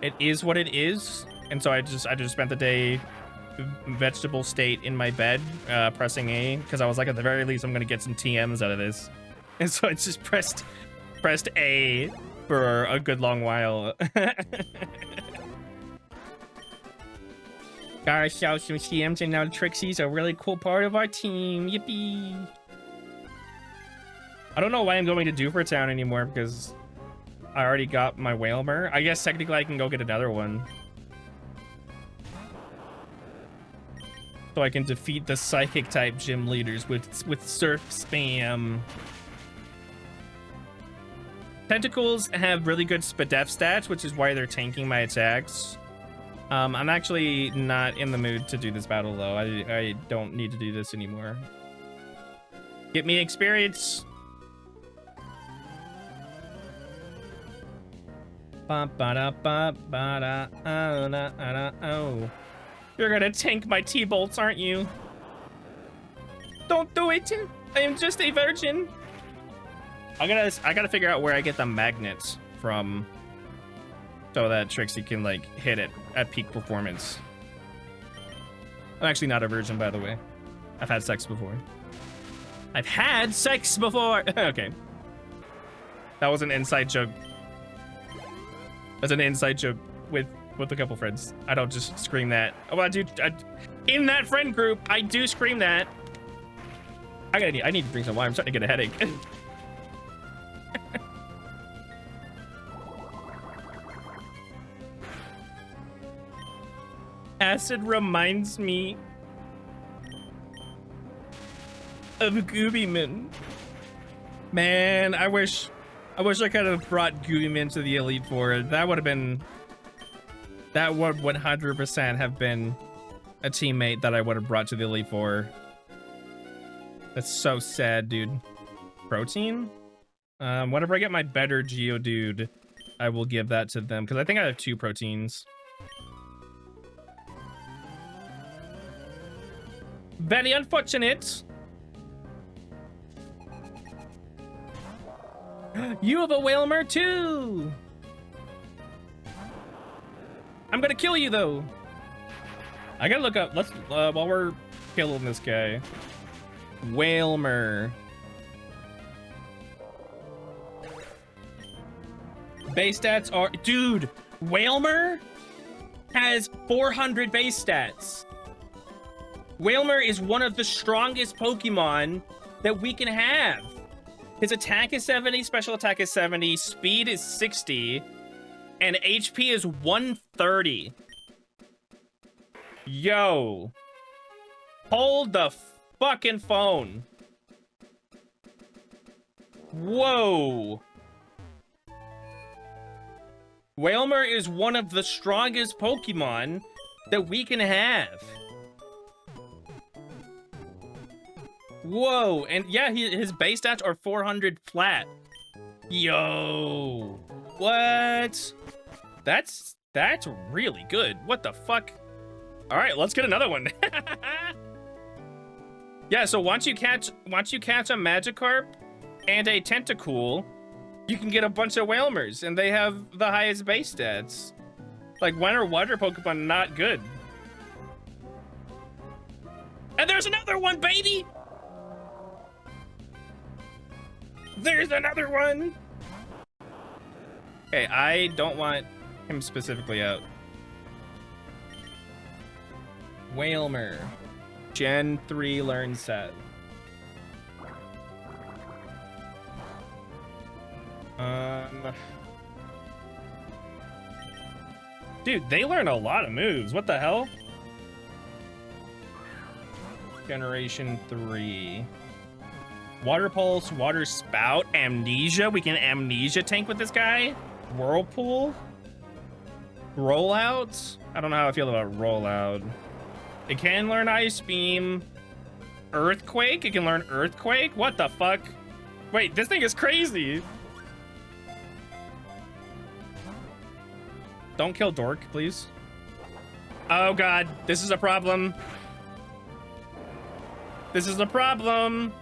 It is what it is. And so I just spent the day vegetable state in my bed, pressing A, because I was like, at the very least, I'm gonna get some TMs out of this. And so I just pressed A for a good long while. Got ourselves some TMs, and now Trixie's a really cool part of our team. Yippee! I don't know why I'm going to Doofer Town anymore, because I already got my Whalmer. I guess technically I can go get another one. So I can defeat the psychic type gym leaders with surf spam. Tentacles have really good Spadef stats, which is why they're tanking my attacks. I'm actually not in the mood to do this battle though. I don't need to do this anymore. Get me experience. Ba ba da ba ba da oh da da oh. You're gonna tank my T-bolts, aren't you? Don't do it. I am just a virgin. I gotta figure out where I get the magnets from, so that Trixie can like hit it at peak performance. I'm actually not a virgin, by the way. I've had sex before. I've had sex before. Okay, that was an inside joke. That's an inside joke with a couple friends. I don't just scream that. Oh, I do. In that friend group, I do scream that. I need to drink some wine. I'm starting to get a headache. Acid reminds me of Goobyman. Man, I wish I could have brought Goobyman to the Elite Four. That would 100% have been a teammate that I would have brought to the Elite Four. That's so sad, dude. Protein? Whenever I get my better Geodude, I will give that to them, because I think I have 2 proteins. Very unfortunate. You have a Whalmer too. I'm gonna kill you though. I gotta look up. Let's while we're killing this guy. Whalmer. Base stats are, dude. Whalmer has 400 base stats. Whalmer is one of the strongest Pokemon that we can have. His attack is 70, special attack is 70, speed is 60, and HP is 130. Yo. Hold the fucking phone. Whoa. Whalmer is one of the strongest Pokemon that we can have. Whoa, and yeah, his base stats are 400 flat. Yo, what? That's really good. What the fuck? All right, let's get another one. Yeah, so once you catch a Magikarp and a Tentacool, you can get a bunch of Whalmers, and they have the highest base stats. Like, when are water Pokemon not good? And there's another one, baby! There's another one! Okay, I don't want him specifically out. Whalmer. Gen 3 learn set. Dude, they learn a lot of moves. What the hell? Generation 3. Water Pulse, Water Spout, Amnesia. We can Amnesia tank with this guy. Whirlpool. Rollout. I don't know how I feel about Rollout. It can learn Ice Beam. Earthquake. It can learn Earthquake. What the fuck? Wait, this thing is crazy. Don't kill Dork, please. Oh god, this is a problem. This is a problem.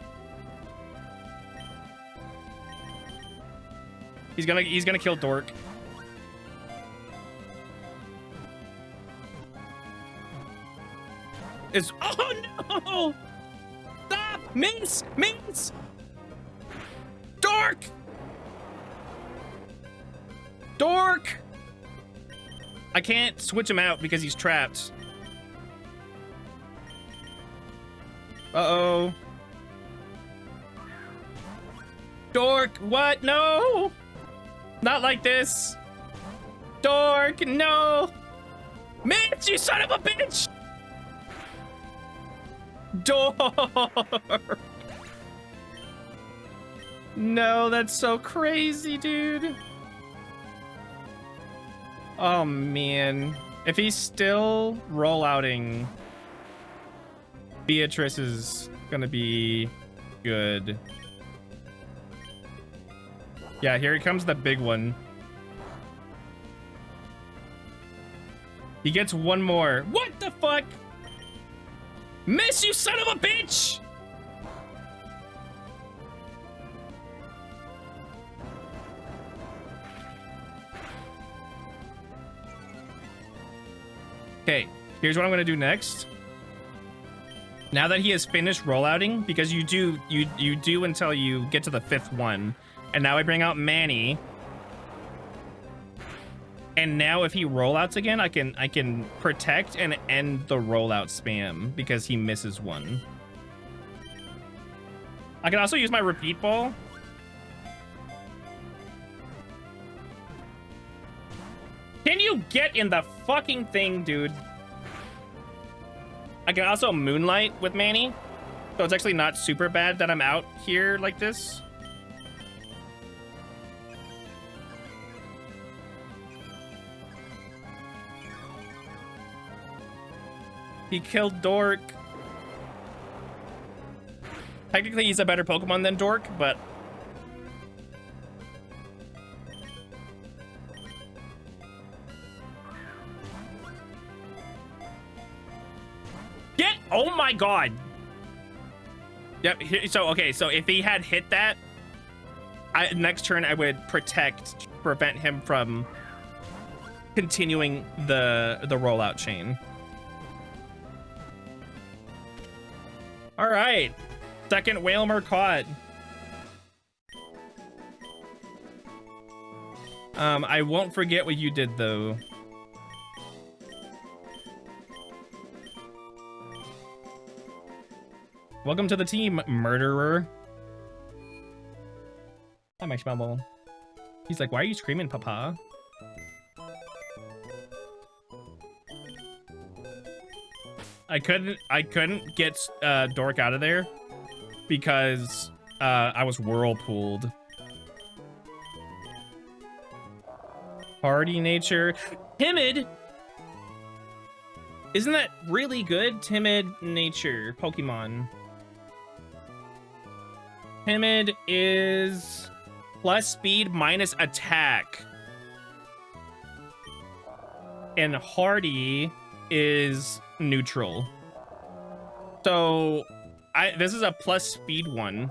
He's gonna kill Dork. Oh no! Stop! Miss! Miss! Dork! Dork! I can't switch him out because he's trapped. Uh-oh. Dork, what? No! Not like this. Dork, no! Mitch, you son of a bitch! Dork! No, that's so crazy, dude. Oh, man. If he's still rollouting, Beatrice is gonna be good. Yeah, here comes the big one. He gets one more. What the fuck? Miss, you son of a bitch! Okay, here's what I'm gonna do next. Now that he has finished rollouting, because you do until you get to the 5th one, and now I bring out Manny. And now if he rollouts again, I can protect and end the rollout spam because he misses one. I can also use my repeat ball. Can you get in the fucking thing, dude? I can also Moonlight with Manny. So it's actually not super bad that I'm out here like this. He killed Dork. Technically, he's a better Pokemon than Dork, but... Get! Oh my god! Yep, so, okay, so if he had hit that, next turn I would protect to prevent him from continuing the rollout chain. All right, second Whalmer caught. I won't forget what you did though. Welcome to the team, murderer. Hi, my schmumble. He's like, why are you screaming, Papa? I couldn't get Dork out of there because I was whirlpooled. Hardy nature. Timid? Isn't that really good? Timid nature Pokemon. Timid is plus speed minus attack. And Hardy is neutral. So this is a plus speed one.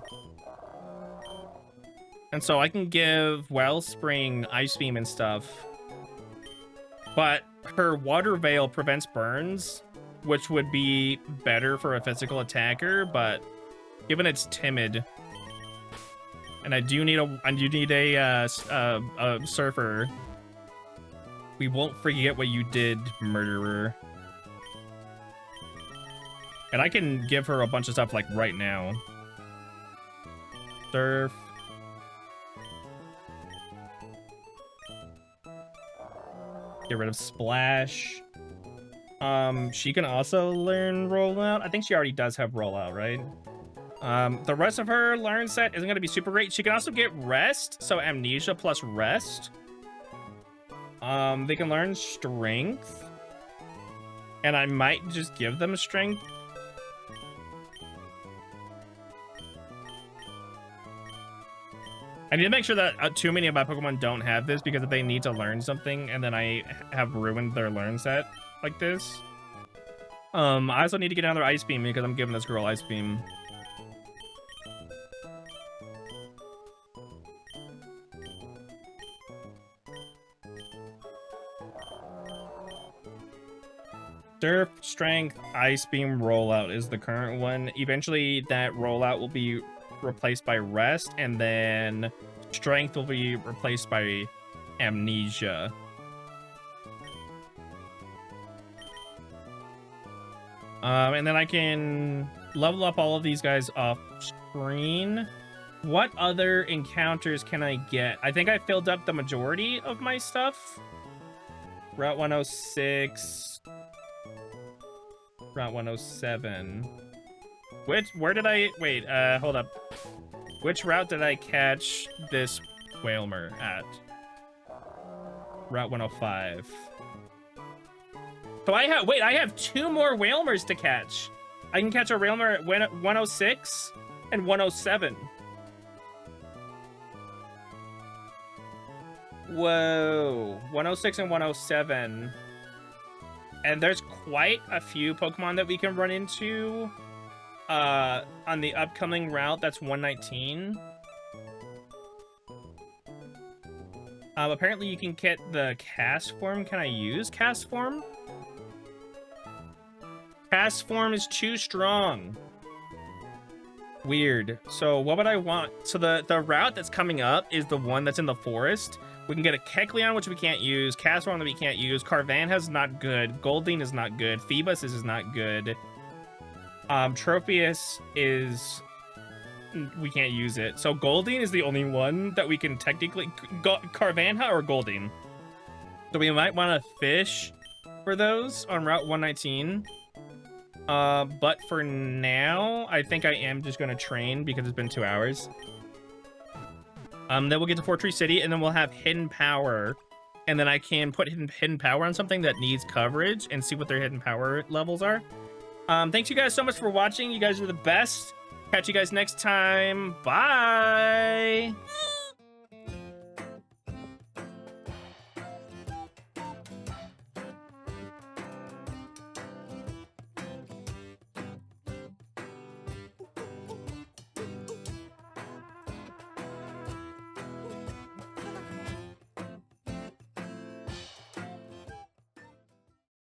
And so I can give Wellspring, Ice Beam and stuff. But her Water Veil prevents burns, which would be better for a physical attacker, but given it's timid, and I do need a surfer. We won't forget what you did, murderer. And I can give her a bunch of stuff like right now. Surf. Get rid of Splash. She can also learn Rollout. I think she already does have Rollout, right? The rest of her learn set isn't going to be super great. She can also get Rest, so Amnesia plus Rest. They can learn Strength. And I might just give them Strength. I need to make sure that too many of my Pokemon don't have this, because if they need to learn something and then I have ruined their learn set like this. I also need to get another Ice Beam because I'm giving this girl Ice Beam. Surf, Strength, Ice Beam, Rollout is the current one. Eventually, that Rollout will be replaced by Rest, and then Strength will be replaced by Amnesia. And then I can level up all of these guys off screen. What other encounters can I get? I think I filled up the majority of my stuff. Route 106. Route 107. Where did I... Wait, hold up. Which route did I catch this Whalmer at? Route 105. So I have 2 more Whalmers to catch. I can catch a Whalmer at 106 and 107. Whoa, 106 and 107. And there's quite a few Pokemon that we can run into on the upcoming route. That's 119. Apparently you can get the cast form. Can I use cast form? Cast form is too strong. Weird. So what would I want? So the route that's coming up is the one that's in the forest. We can get a Kecleon, which we can't use. Cast form that we can't use. Carvanha's not good. Goldeen is not good. Phoebus is not good. Tropius is... We can't use it. So Goldeen is the only one that we can technically... Carvanha or Goldeen? So we might want to fish for those on Route 119. But for now, I think I am just going to train because it's been 2 hours. Then we'll get to Fortree City, and then we'll have Hidden Power. And then I can put hidden Power on something that needs coverage and see what their Hidden Power levels are. Thanks you guys so much for watching. You guys are the best. Catch you guys next time. Bye!